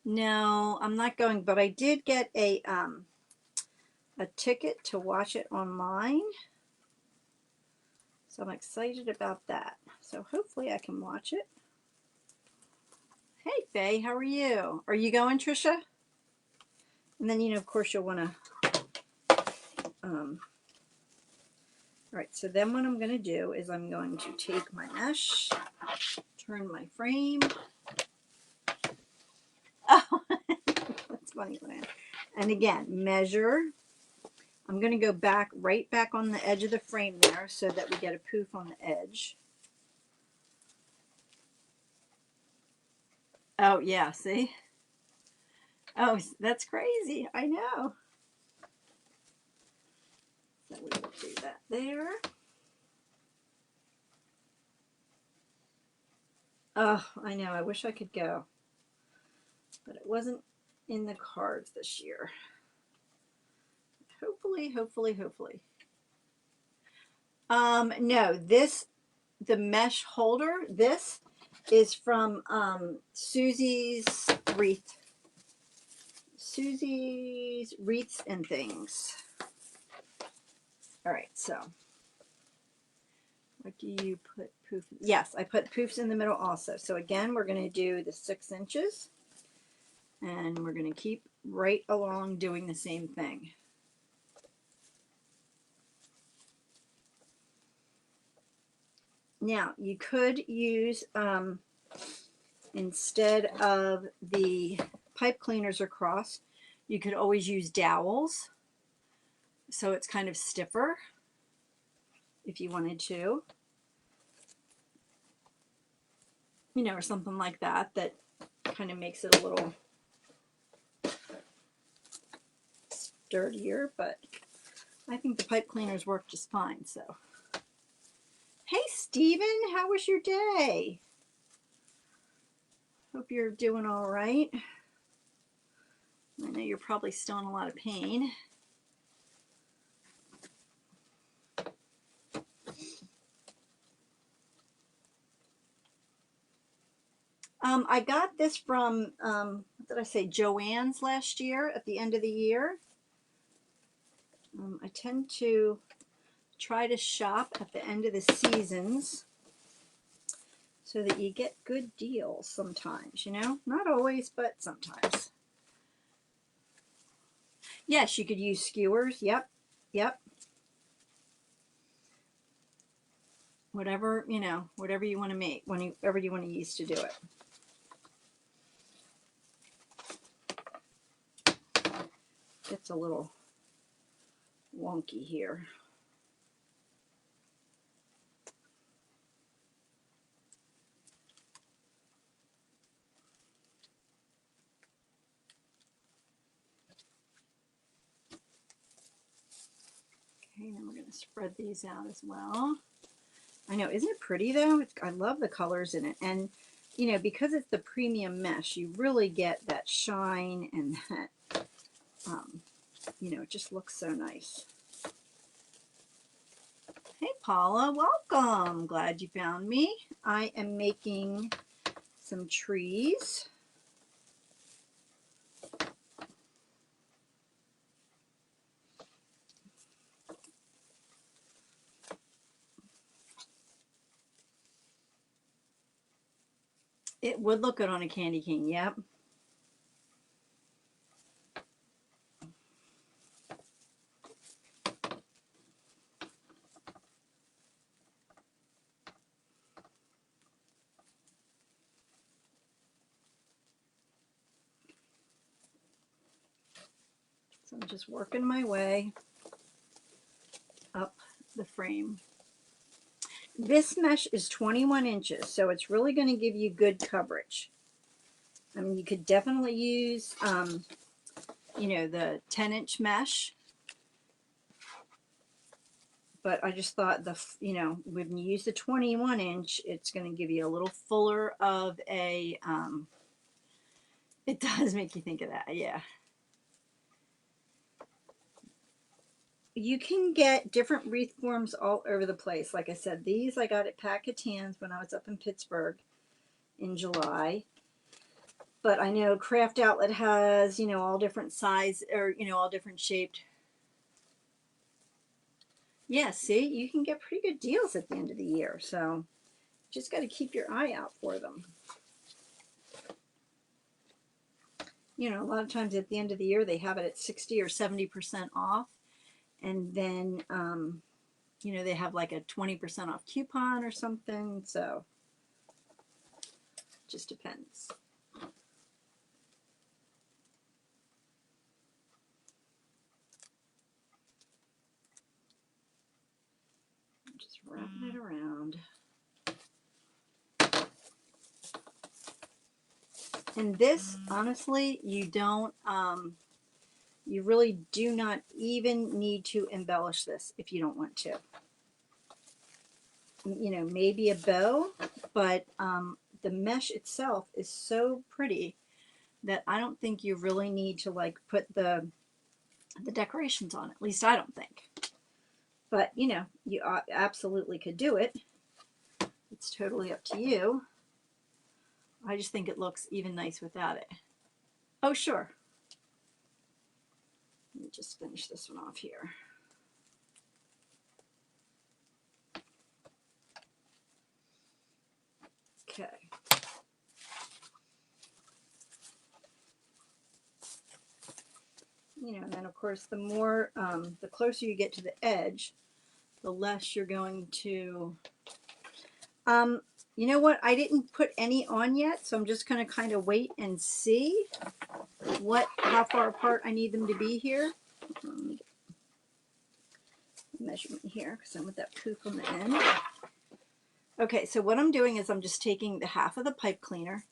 Speaker 1: No, I'm not going, but I did get a ticket to watch it online. So I'm excited about that. So hopefully I can watch it. Hey, Faye, how are you? Are you going, Trisha? And then, of course, you'll want to... all right, so then what I'm going to do is I'm going to take my mesh, turn my frame. Oh, that's funny, man. And again, measure. I'm going to go back, right back on the edge of the frame there so that we get a poof on the edge. Oh, yeah, see? Oh, that's crazy. I know. So we will do that there. Oh, I know. I wish I could go. But it wasn't in the cards this year. Hopefully, hopefully, hopefully. No, the mesh holder, this is from Susie's wreath. Susie's wreaths and things. All right, so what do you put poof? Yes, I put poofs in the middle also. So again, we're going to do the 6 inches. And we're going to keep right along doing the same thing. Now, you could use, instead of the pipe cleaners across, you could always use dowels. So it's kind of stiffer if you wanted to. Or something like that, that kind of makes it a little sturdier, but I think the pipe cleaners work just fine, so. Hey, Steven, how was your day? Hope you're doing all right. I know you're probably still in a lot of pain. I got this from, what did I say, Joann's last year at the end of the year. I tend to try to shop at the end of the seasons so that you get good deals sometimes, Not always, but sometimes. Yes, you could use skewers. Yep. Yep. Whatever, whatever you want to make, whatever you want to use to do it. It's a little wonky here. Okay, then we're going to spread these out as well. I know, isn't it pretty though? I love the colors in it. And you know, because it's the premium mesh, you really get that shine and that, you know, it just looks so nice. Hey Paula, welcome. Glad you found me. I am making some trees. It would look good on a candy cane, yep. So I'm just working my way up the frame. This mesh is 21 inches, so it's really going to give you good coverage. I mean, you could definitely use, you know, the 10-inch mesh, but I just thought you know, when you use the 21-inch, it's going to give you a little fuller of a, it does make you think of that, yeah. You can get different wreath forms all over the place. Like I said, these I got at Pat Catan's when I was up in Pittsburgh in July. But I know Craft Outlet has, you know, all different size or, you know, all different shaped. Yeah, see, you can get pretty good deals at the end of the year. So just got to keep your eye out for them. You know, a lot of times at the end of the year, they have it at 60 or 70% off. And then, you know, they have like a 20% off coupon or something. So it just depends. Just wrapping it around. And this, honestly, you don't, you really do not even need to embellish this if you don't want to. You know, maybe a bow, but the mesh itself is so pretty that I don't think you really need to like put the decorations on. At least I don't think. But you know, you absolutely could do it. It's totally up to you. I just think it looks even nice without it. Oh, sure. Let me just finish this one off here. Okay. You know, and then of course, the more, the closer you get to the edge, the less you're going to, you know what? I didn't put any on yet, so I'm just going to kind of wait and see how far apart I need them to be here. Let me get the measurement here because I want that poof on the end. Okay, so what I'm doing is I'm just taking the half of the pipe cleaner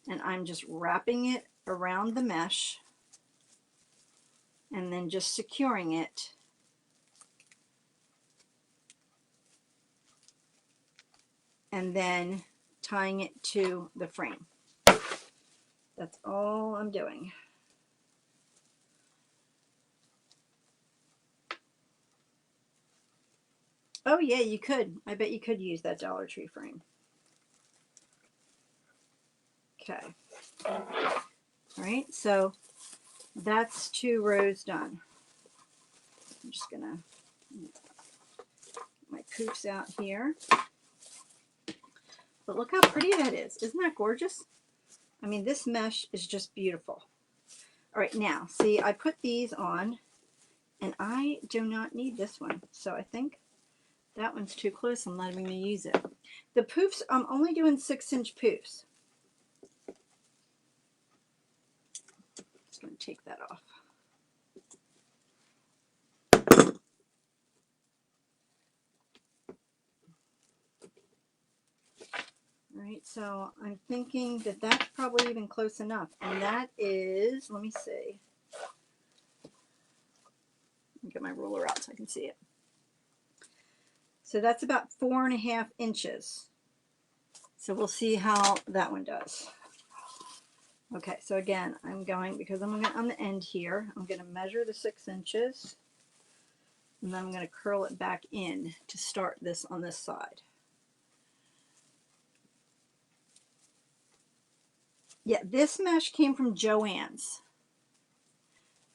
Speaker 1: and I'm just wrapping it around the mesh and then just securing it. And then tying it to the frame. That's all I'm doing. Oh yeah, you could. I bet you could use that Dollar Tree frame. Okay. All right, so that's 2 rows done. I'm just gonna get my poofs out here. But look how pretty that is. Isn't that gorgeous? I mean, this mesh is just beautiful. All right, now, see, I put these on, and I do not need this one. So I think that one's too close. I'm not even going to use it. The poofs, I'm only doing 6-inch poofs. Just going to take that off. All right, so I'm thinking that that's probably even close enough. And that is, let me see. Let me get my ruler out so I can see it. So that's about 4.5 inches. So we'll see how that one does. Okay, so again, I'm going, because I'm going on the end here, I'm going to measure the 6 inches, and then I'm going to curl it back in to start this on this side. Yeah, this mesh came from Joann's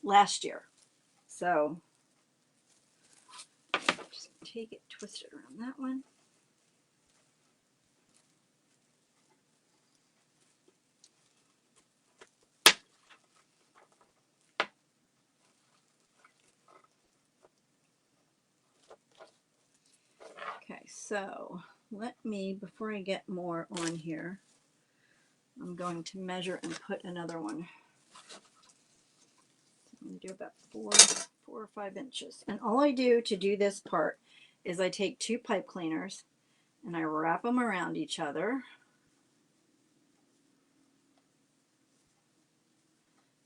Speaker 1: last year. So just take it, twist it around that one. Okay, so let me, before I get more on here, I'm going to measure and put another one. I'm going to do about 4 or 5 inches. And all I do to do this part is I take 2 pipe cleaners and I wrap them around each other.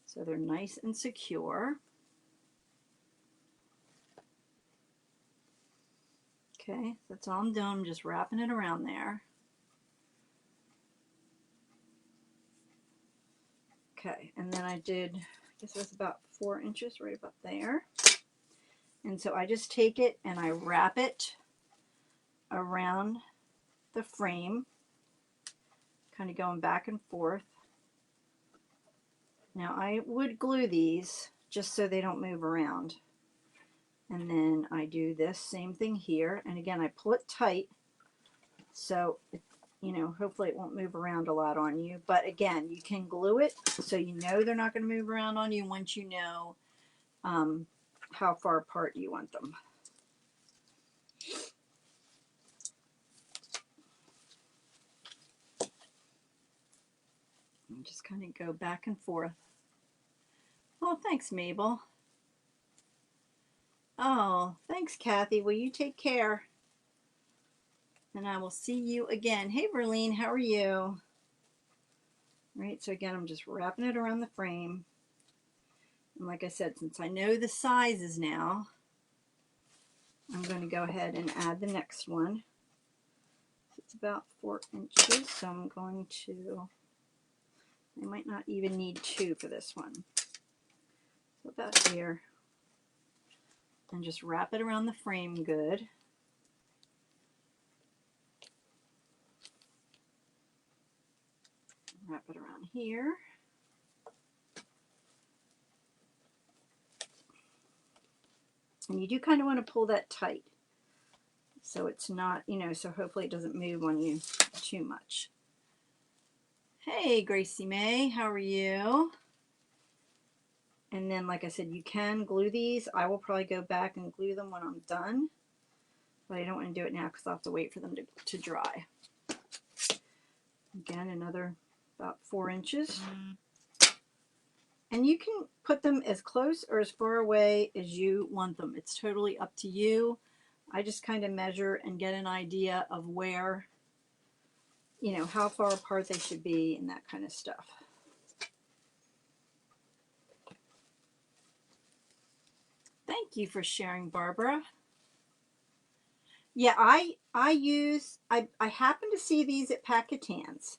Speaker 1: So they're nice and secure. Okay, that's all I'm doing. I'm just wrapping it around there. Okay, and then I did, I guess it was about 4 inches right about there. And so I just take it and I wrap it around the frame, kind of going back and forth. Now I would glue these just so they don't move around. And then I do this same thing here. And again, I pull it tight so, you know, hopefully it won't move around a lot on you. But again, you can glue it so you know they're not going to move around on you once you know how far apart you want them. And just kind of go back and forth. Oh, thanks, Mabel. Oh, thanks, Kathy. Will you take care? And I will see you again. Hey, Verlene, how are you? All right, so again, I'm just wrapping it around the frame. And like I said, since I know the sizes now, I'm going to go ahead and add the next one. It's about 4 inches, so I'm going to, I might not even need 2 for this one. So about here. And just wrap it around the frame good. Wrap it around here. And you do kind of want to pull that tight so it's not, you know, so hopefully it doesn't move on you too much. Hey, Gracie May, how are you? And then, like I said, you can glue these. I will probably go back and glue them when I'm done, but I don't want to do it now because I'll have to wait for them to dry. Again, another about 4 inches. And you can put them as close or as far away as you want them. It's totally up to you. I just kind of measure and get an idea of where, you know, how far apart they should be and that kind of stuff. Thank you for sharing, Barbara. Yeah, I happen to see these at Packetans,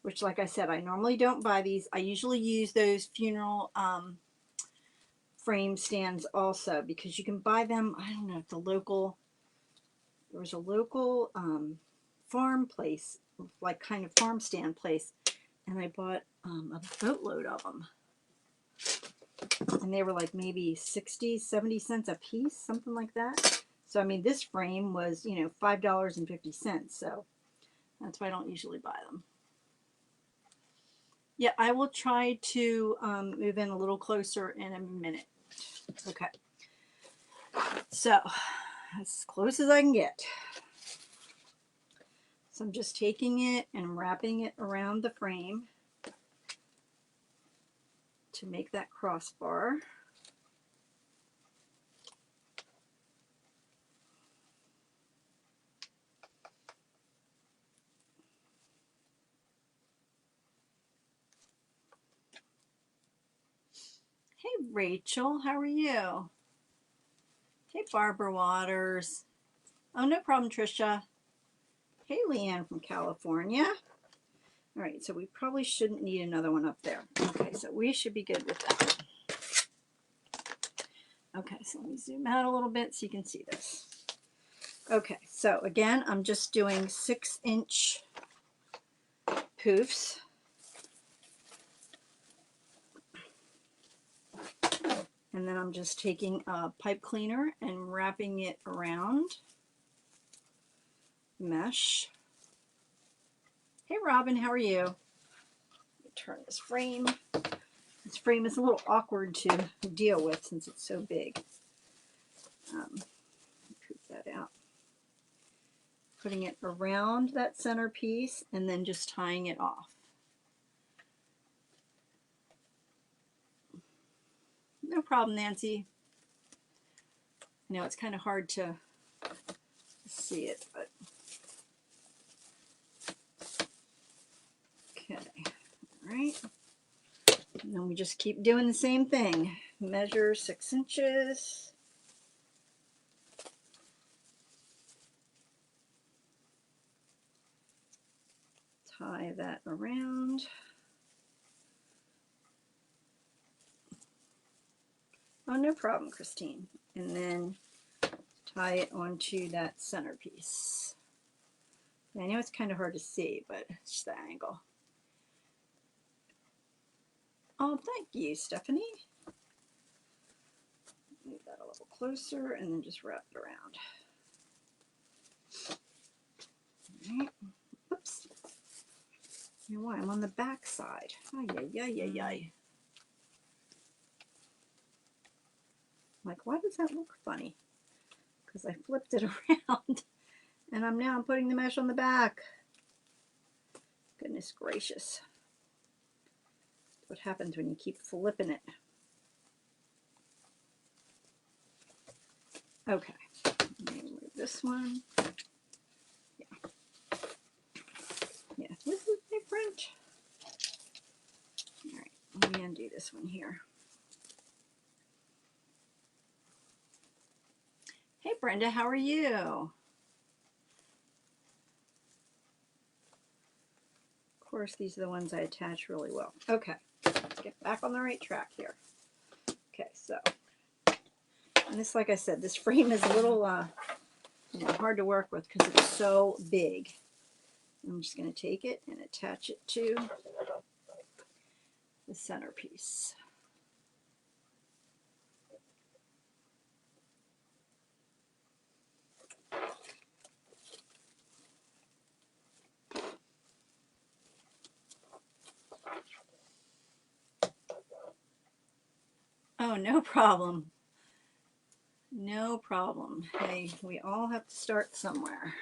Speaker 1: which, like I said, I normally don't buy these. I usually use those funeral frame stands also because you can buy them, I don't know, at the local, there was a local farm place, like kind of farm stand place, and I bought a boatload of them. And they were like maybe 60, 70 cents a piece, something like that. So, I mean, this frame was, you know, $5.50. So that's why I don't usually buy them. Yeah, I will try to move in a little closer in a minute. Okay. So, as close as I can get. So I'm just taking it and wrapping it around the frame to make that crossbar. Hey, Rachel, how are you? Hey, Barbara Waters. Oh, no problem, Trisha. Hey, Leanne from California. All right, so we probably shouldn't need another one up there. Okay, so we should be good with that. Okay, so let me zoom out a little bit so you can see this. Okay, so again, I'm just doing 6-inch poofs. And then I'm just taking a pipe cleaner and wrapping it around mesh. Hey Robin, how are you? Let me turn this frame. This frame is a little awkward to deal with since it's so big. Poop that out. Putting it around that centerpiece and then just tying it off. No problem, Nancy. I know it's kind of hard to see it, but okay. All right. And then we just keep doing the same thing. Measure 6 inches. Tie that around. Oh, no problem, Christine. And then tie it onto that centerpiece. I know it's kind of hard to see, but it's just the angle. Oh, thank you, Stephanie. Move that a little closer and then just wrap it around. All right. Oops. You know why? I'm on the back side. Ay, ay, ay, ay, ay. Like, why does that look funny? Because I flipped it around and I'm putting the mesh on the back. Goodness gracious. What happens when you keep flipping it? Okay, let me move this one. Yeah, this is different. All right, let me undo this one here. Hey Brenda, how are you? Of course, these are the ones I attach really well. Okay, let's get back on the right track here. Okay, so, and this, like I said, this frame is a little hard to work with because it's so big. I'm just going to take it and attach it to the centerpiece. Oh, no problem. No problem. Hey, we all have to start somewhere.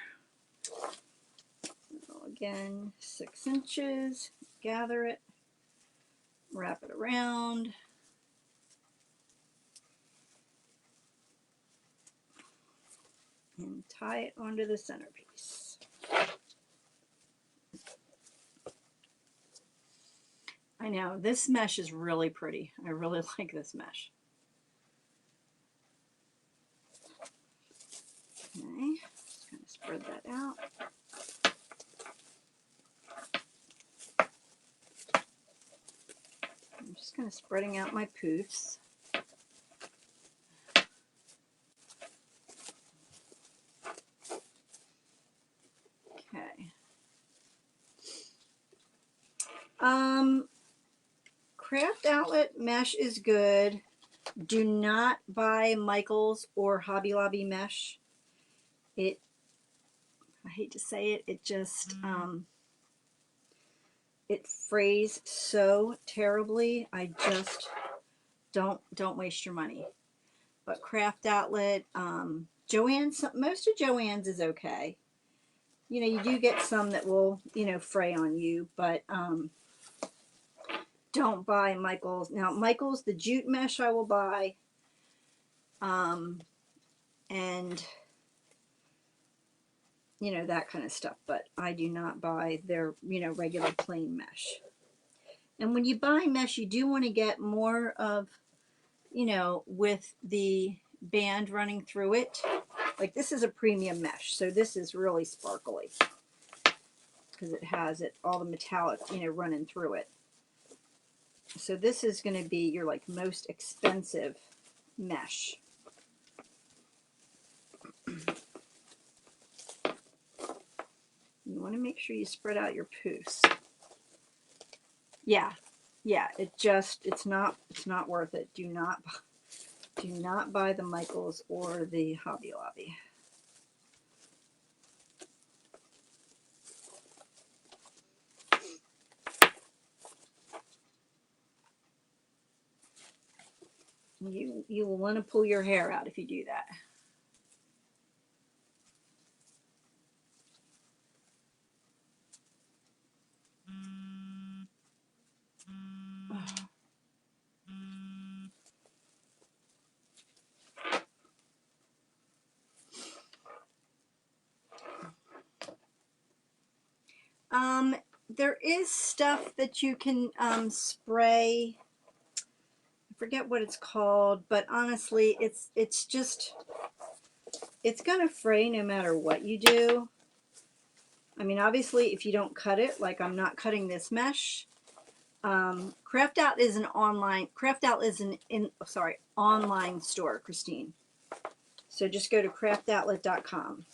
Speaker 1: So again, 6 inches, gather it, wrap it around. And tie it onto the centerpiece. I know, this mesh is really pretty. I really like this mesh. Okay, just kind of spread that out. I'm just kind of spreading out my poofs. Okay. Craft Outlet mesh is good. Do not buy Michaels or Hobby Lobby mesh. I hate to say it, it just, it frays so terribly. I just don't waste your money. But Craft Outlet, Joann's, most of Joann's is okay. You know, you do get some that will, fray on you, but don't buy Michaels. Now, Michaels, the jute mesh I will buy, and that kind of stuff, but I do not buy their, regular plain mesh. And when you buy mesh, you do want to get more of, with the band running through it. Like this is a premium mesh, so this is really sparkly. because it has all the metallic, you know, running through it. So this is going to be your like most expensive mesh. You want to make sure you spread out your poofs. Yeah, yeah. It's not worth it. Do not buy the Michaels or the Hobby Lobby. You will want to pull your hair out if you do that. There is stuff that you can spray. I forget what it's called, but honestly, it's gonna fray no matter what you do. I mean, obviously, if you don't cut it, like I'm not cutting this mesh. Craft Out is an online. Craft Out is an online store, Christine. So just go to craftoutlet.com.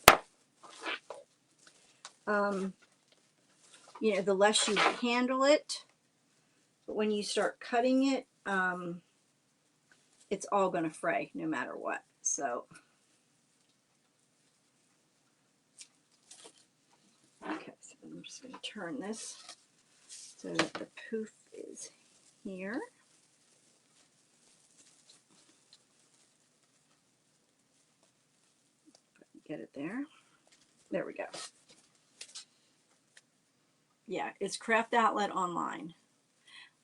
Speaker 1: You know, the less you handle it, but when you start cutting it, it's all going to fray no matter what. So, okay, so I'm just going to turn this so that the poof is here. Get it there. There we go. Yeah, it's Craft Outlet online.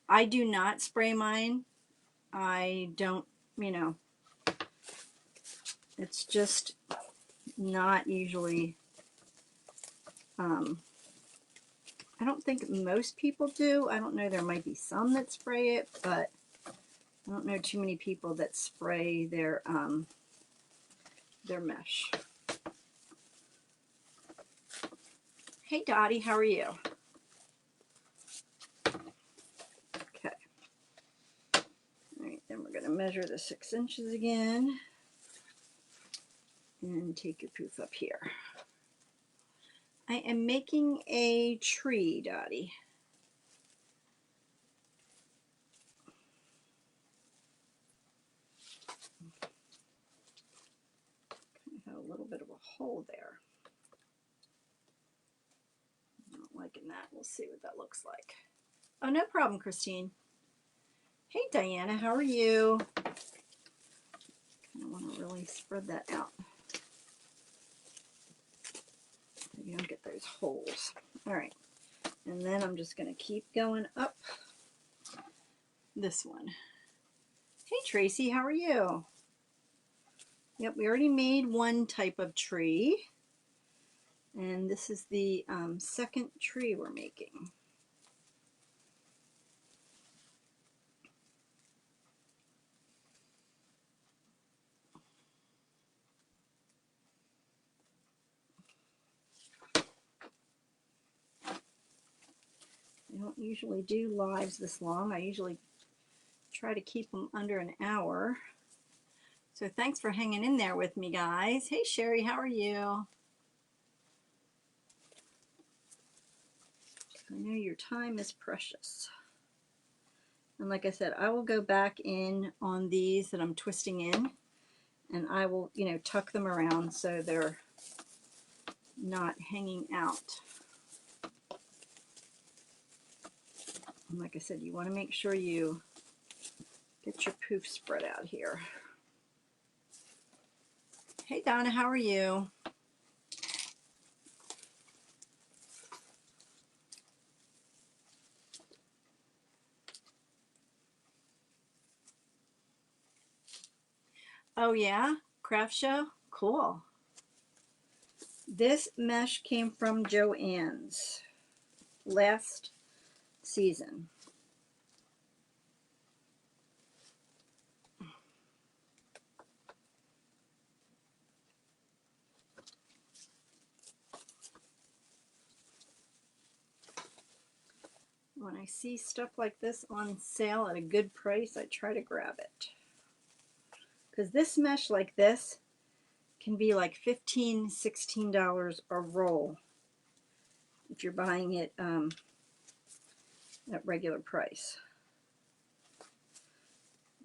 Speaker 1: I do not spray mine. I don't, you know, it's just not usually, I don't think most people do. I don't know, there might be some that spray it, but I don't know too many people that spray their mesh. Hey Dottie, how are you? Okay. All right, then we're going to measure the 6 inches again and take your poof up here. I am making a tree, Dottie. Kind of have a little bit of a hole there. I'm not liking that. We'll see what that looks like. Oh, no problem, Christine. Hey, Diana, how are you? Kind of want to really spread that out so you don't get those holes. All right, and then I'm just going to keep going up this one. Hey, Tracy, how are you? Yep, we already made one type of tree, and this is the second tree we're making. I don't usually do lives this long. I usually try to keep them under an hour. So thanks for hanging in there with me, guys. Hey, Sherry, how are you? I know your time is precious. And like I said, I will go back in on these that I'm twisting in, and I will, you know, tuck them around so they're not hanging out. And like I said, you want to make sure you get your poof spread out here. Hey, Donna, how are you? Oh, yeah? Craft show? Cool. This mesh came from Joann's last season. when I see stuff like this on sale at a good price, I try to grab it. Because this mesh like this can be like $15, $16 a roll if you're buying it at regular price.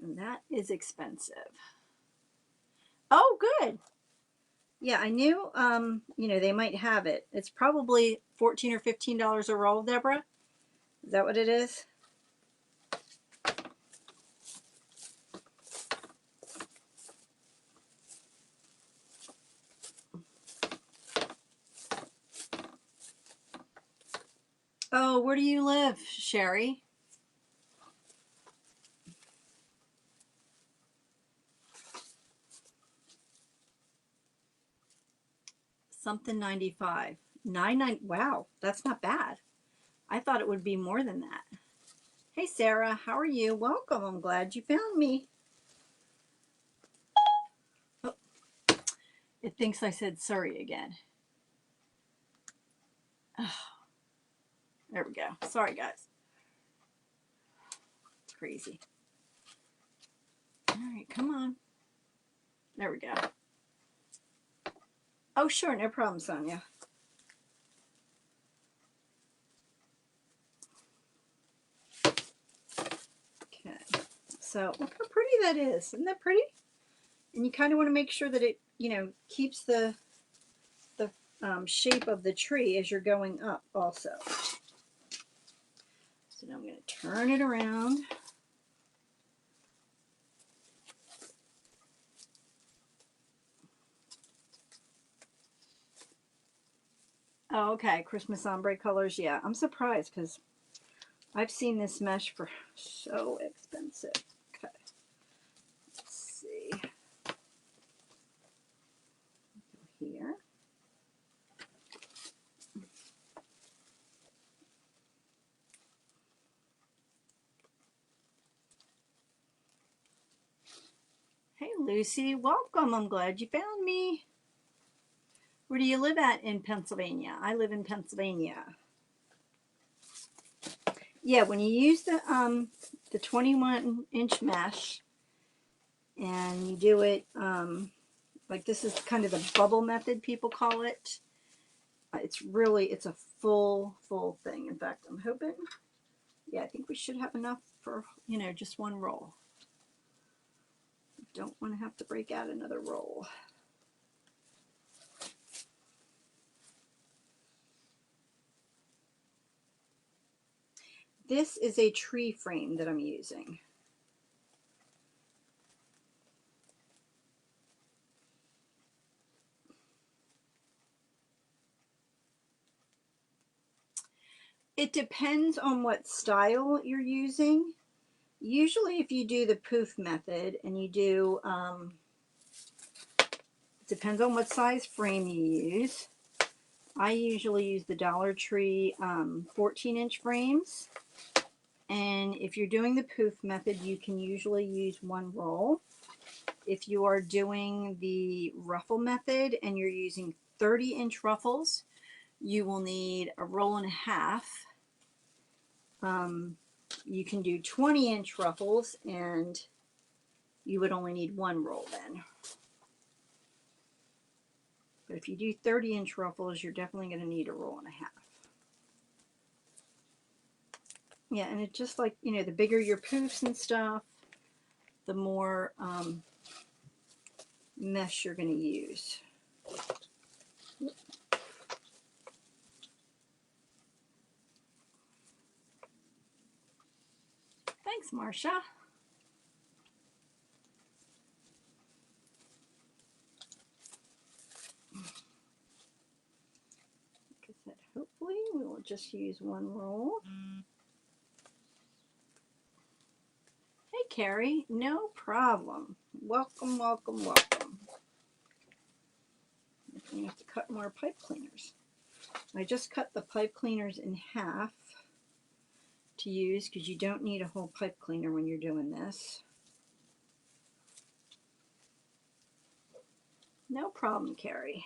Speaker 1: And that is expensive. Oh, good. Yeah, I knew, you know, they might have it. It's probably $14 or $15 a roll, Deborah. Is that what it is? Oh, where do you live, Sherry? Something 95. 99. Wow, that's not bad. I thought it would be more than that. Hey, Sarah, how are you? Welcome. I'm glad you found me. Oh, it thinks I said sorry again. Oh, there we go. Sorry, guys. It's crazy. All right, come on. There we go. Oh, sure, no problem, Sonia. Okay, so look how pretty that is. Isn't that pretty? And you kind of want to make sure that it, you know, keeps the shape of the tree as you're going up also. So now I'm going to turn it around. Oh, okay, Christmas ombre colors. Yeah, I'm surprised because I've seen this mesh for so expensive. Okay, let's see. Go here. Hey, Lucy, welcome. I'm glad you found me. Where do you live at in Pennsylvania? I live in Pennsylvania. Yeah, when you use the 21-inch mesh and you do it like this is kind of the bubble method people call it. It's a full thing. In fact, I'm hoping, yeah, I think we should have enough for, you know, just one roll. Don't want to have to break out another roll. This is a tree frame that I'm using. It depends on what style you're using. Usually if you do the poof method and you do, it depends on what size frame you use. I usually use the Dollar Tree 14-inch frames. And if you're doing the poof method, you can usually use one roll. If you are doing the ruffle method and you're using 30-inch ruffles, you will need a roll and a half. You can do 20-inch ruffles and you would only need one roll then. But if you do 30-inch ruffles, you're definitely going to need a roll and a half. Yeah, and it's just like, you know, the bigger your poofs and stuff, the more mesh you're going to use. Thanks, Marcia. Like I said, hopefully we will just use one roll. Hey, Carrie, no problem. Welcome, welcome, welcome. We have to cut more pipe cleaners. I just cut the pipe cleaners in half to use because you don't need a whole pipe cleaner when you're doing this. No problem, Carrie.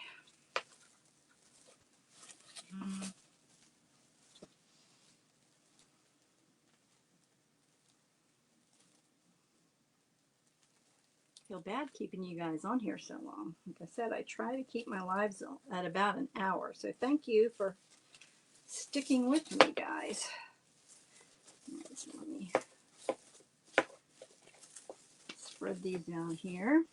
Speaker 1: feel bad keeping you guys on here so long. Like I said, I try to keep my lives at about an hour. So thank you for sticking with me, guys. So let me spread these down here.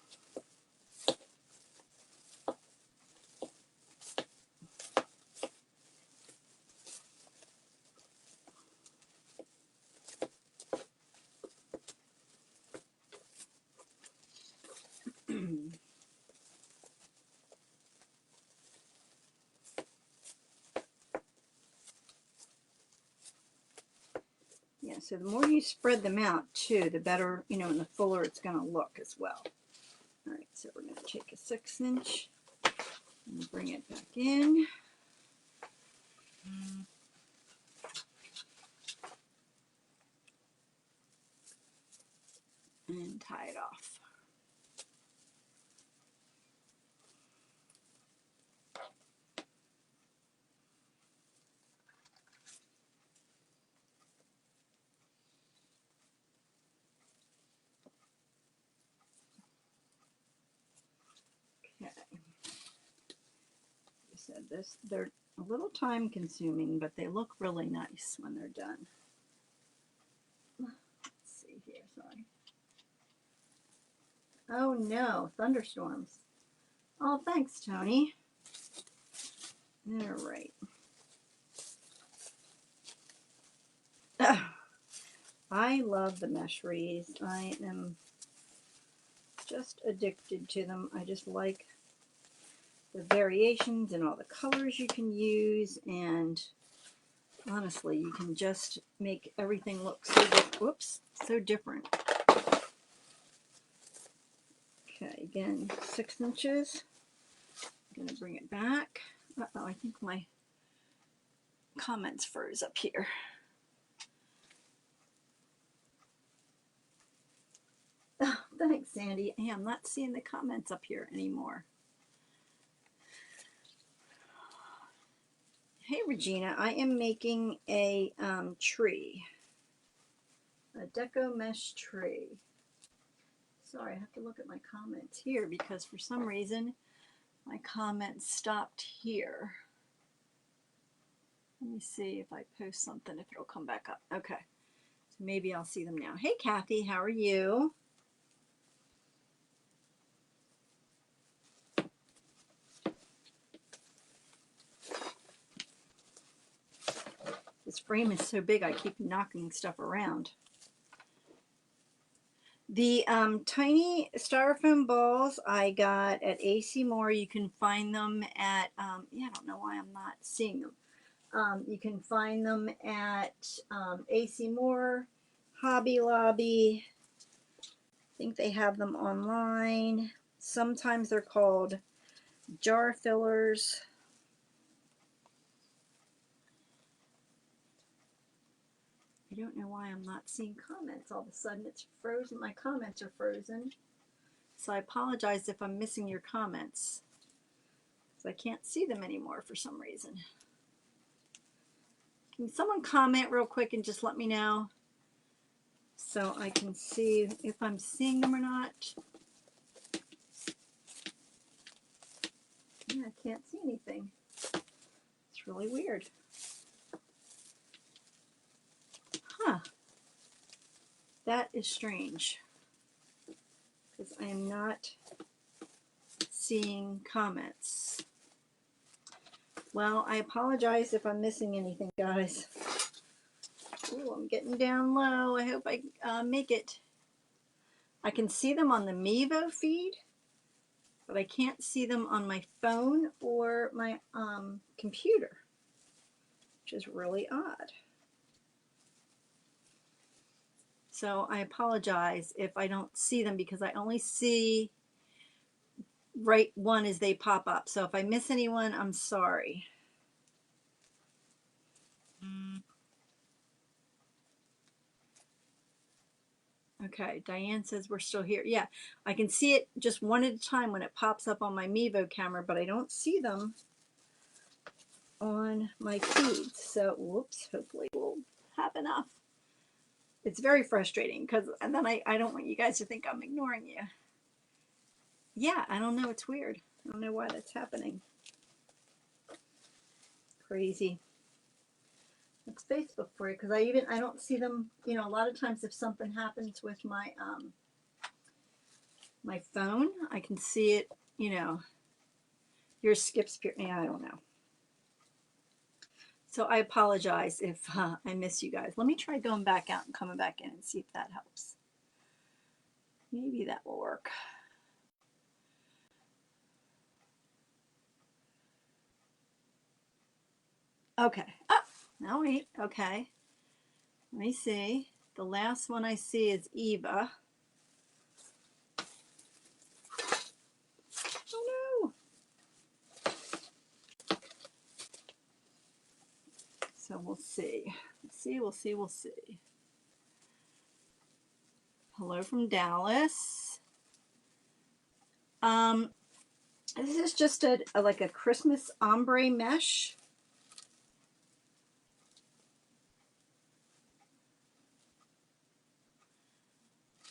Speaker 1: Yeah, so the more you spread them out too, the better, you know, and the fuller it's going to look as well. All right, so we're going to take a 6-inch and bring it back in. And tie it off. Okay. I said this, they're a little time consuming, but they look really nice when they're done. Let's see here, sorry. Oh no, thunderstorms. Oh, thanks, Tony. All right. I love the mesh wreaths. I am just addicted to them. I just like the variations and all the colors you can use, and honestly, you can just make everything look so different. Okay, again, 6 inches. I'm gonna bring it back. Uh-oh, I think my comments froze up here. Oh, thanks, Sandy. Hey, I'm not seeing the comments up here anymore. Hey, Regina, I am making a tree, a Deco mesh tree. Sorry, I have to look at my comments here because for some reason my comments stopped here. Let me see if I post something, if it'll come back up. Okay, so maybe I'll see them now. Hey, Kathy, how are you? This frame is so big I keep knocking stuff around. The tiny styrofoam balls I got at AC Moore. You can find them at, yeah, I don't know why I'm not seeing them. You can find them at AC Moore, Hobby Lobby. I think they have them online. Sometimes they're called jar fillers. I don't know why I'm not seeing comments. All of a sudden it's frozen. My comments are frozen. So I apologize if I'm missing your comments, because I can't see them anymore for some reason. Can someone comment real quick and just let me know so I can see if I'm seeing them or not? Yeah, I can't see anything. It's really weird. Huh. That is strange, because I am not seeing comments. Well, I apologize if I'm missing anything, guys. Ooh, I'm getting down low. I hope I make it. I can see them on the Mevo feed, but I can't see them on my phone or my computer, which is really odd. So I apologize if I don't see them, because I only see right one as they pop up. So if I miss anyone, I'm sorry. Okay, Diane says we're still here. Yeah, I can see it just one at a time when it pops up on my Mevo camera, but I don't see them on my feed. So, whoops, hopefully we'll have enough. It's very frustrating, because, and then I don't want you guys to think I'm ignoring you. Yeah, I don't know. It's weird. I don't know why that's happening. Crazy. It's Facebook for you because I don't see them. You know, a lot of times if something happens with my phone, I can see it. You know, your skips. Yeah, I don't know. So I apologize if I miss you guys. Let me try going back out and coming back in and see if that helps. Maybe that will work. Okay. Oh, no, wait. Okay. Let me see. The last one I see is Eva. Oh no. So we'll see. We'll see. Hello from Dallas. Um, this is just a like a Christmas ombre mesh.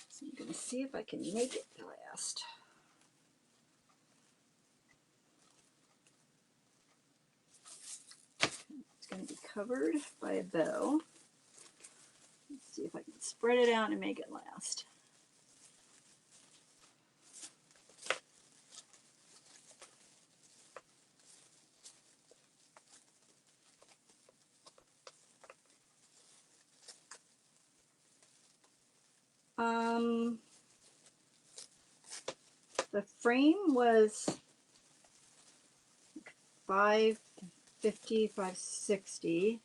Speaker 1: So I'm gonna see if I can make it last. It's gonna be covered by a bow. Let's see if I can spread it out and make it last. The frame was 550, 560,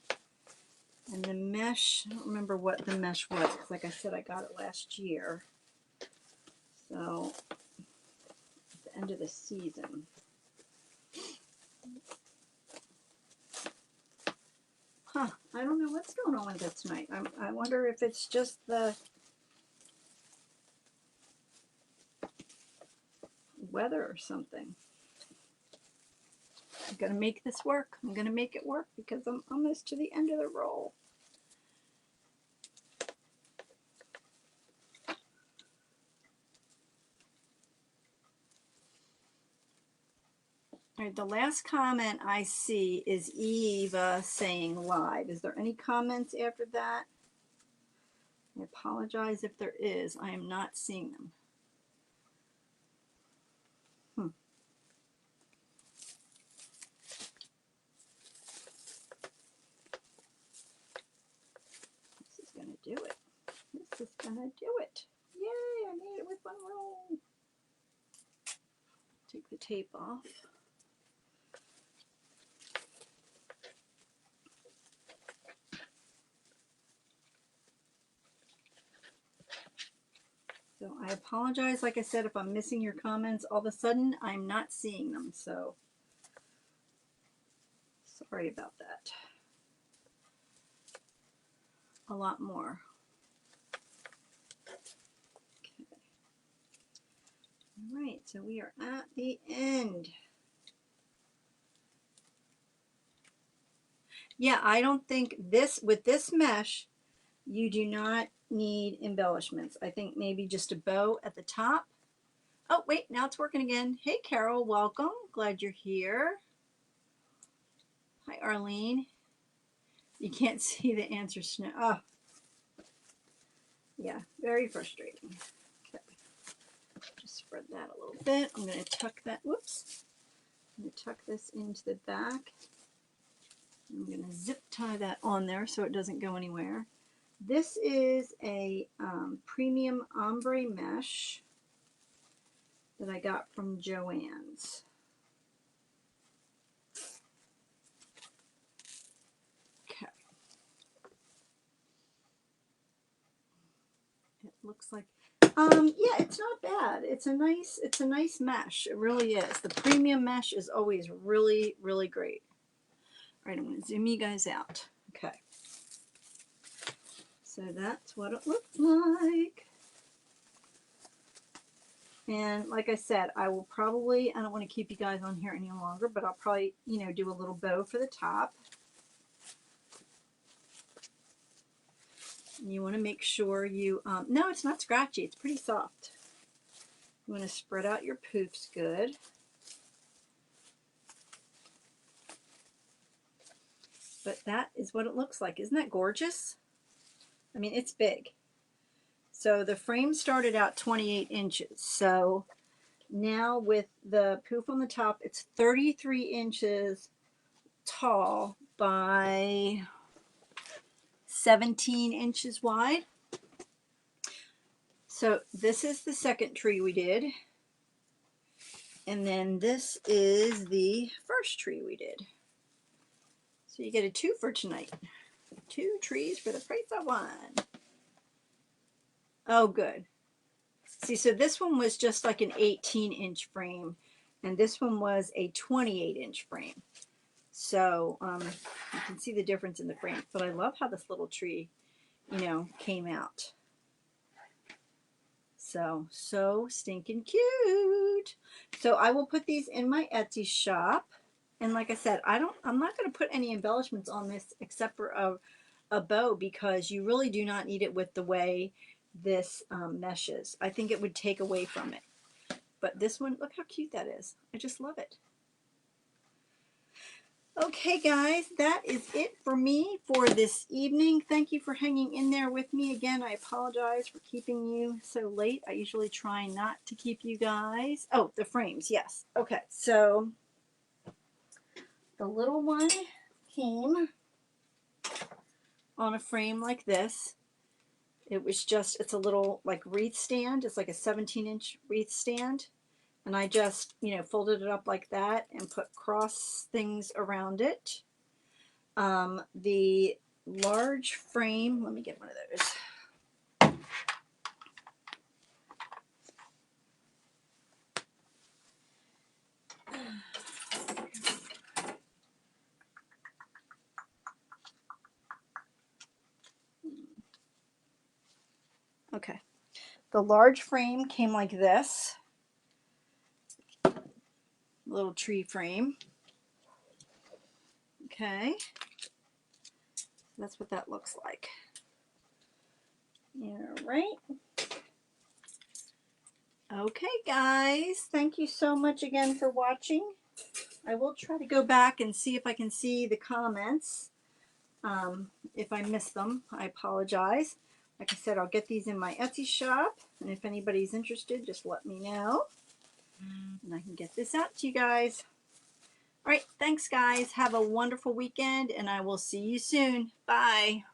Speaker 1: and the mesh, I don't remember what the mesh was because like I said, I got it last year. So at the end of the season. Huh, I don't know what's going on with it tonight. I wonder if it's just the weather or something. I'm going to make this work. I'm going to make it work because I'm almost to the end of the roll. All right, the last comment I see is Eva saying live. Is there any comments after that? I apologize if there is. I am not seeing them. This is going to do it. This is going to do it. Yay, I made it with one roll. Take the tape off. So I apologize, like I said, if I'm missing your comments. All of a sudden, I'm not seeing them. So sorry about that. A lot more. Okay. All right, so we are at the end. Yeah, I don't think this, with this mesh, you do not need embellishments. I think maybe just a bow at the top. Oh, wait, now it's working again. Hey, Carol, welcome. Glad you're here. Hi, Arlene. You can't see the answer. Oh, yeah, very frustrating. Okay, just spread that a little bit. I'm going to tuck that, whoops. I'm going to tuck this into the back. I'm going to zip tie that on there so it doesn't go anywhere. This is a premium ombre mesh that I got from Joann's. Okay. It looks like, yeah, it's not bad. It's a nice mesh. It really is. The premium mesh is always really, really great. All right, I'm going to zoom you guys out. Okay. So that's what it looks like. And like I said, I will probably, I don't want to keep you guys on here any longer, but I'll probably, you know, do a little bow for the top. And you want to make sure you, no, it's not scratchy. It's pretty soft. You want to spread out your poofs good. But that is what it looks like. Isn't that gorgeous? I mean, it's big. So the frame started out 28 inches. So now with the poof on the top, it's 33 inches tall by 17 inches wide. So this is the second tree we did. And then this is the first tree we did. So you get a 2 for tonight. 2 trees for the price of 1. Oh, good. See, so this one was just like an 18-inch frame, and this one was a 28-inch frame. So you can see the difference in the frames. But I love how this little tree, you know, came out. So stinking cute. So I will put these in my Etsy shop. And like I said, I'm not going to put any embellishments on this except for a bow, because you really do not need it with the way this meshes. I think it would take away from it. But this one, look how cute that is. I just love it. Okay, guys, that is it for me for this evening. Thank you for hanging in there with me. Again, I apologize for keeping you so late. I usually try not to keep you guys. Oh, the frames, yes. Okay, so the little one came on a frame like this. It was just, it's a little like wreath stand. It's like a 17-inch wreath stand. And I just, you know, folded it up like that and put cross things around it. The large frame, let me get one of those. Okay. The large frame came like this. Little tree frame. Okay. That's what that looks like. All right. Okay, guys. Thank you so much again for watching. I will try to go back and see if I can see the comments. If I miss them, I apologize. Like I said, I'll get these in my Etsy shop. And if anybody's interested, just let me know. And I can get this out to you guys. All right. Thanks, guys. Have a wonderful weekend, and I will see you soon. Bye.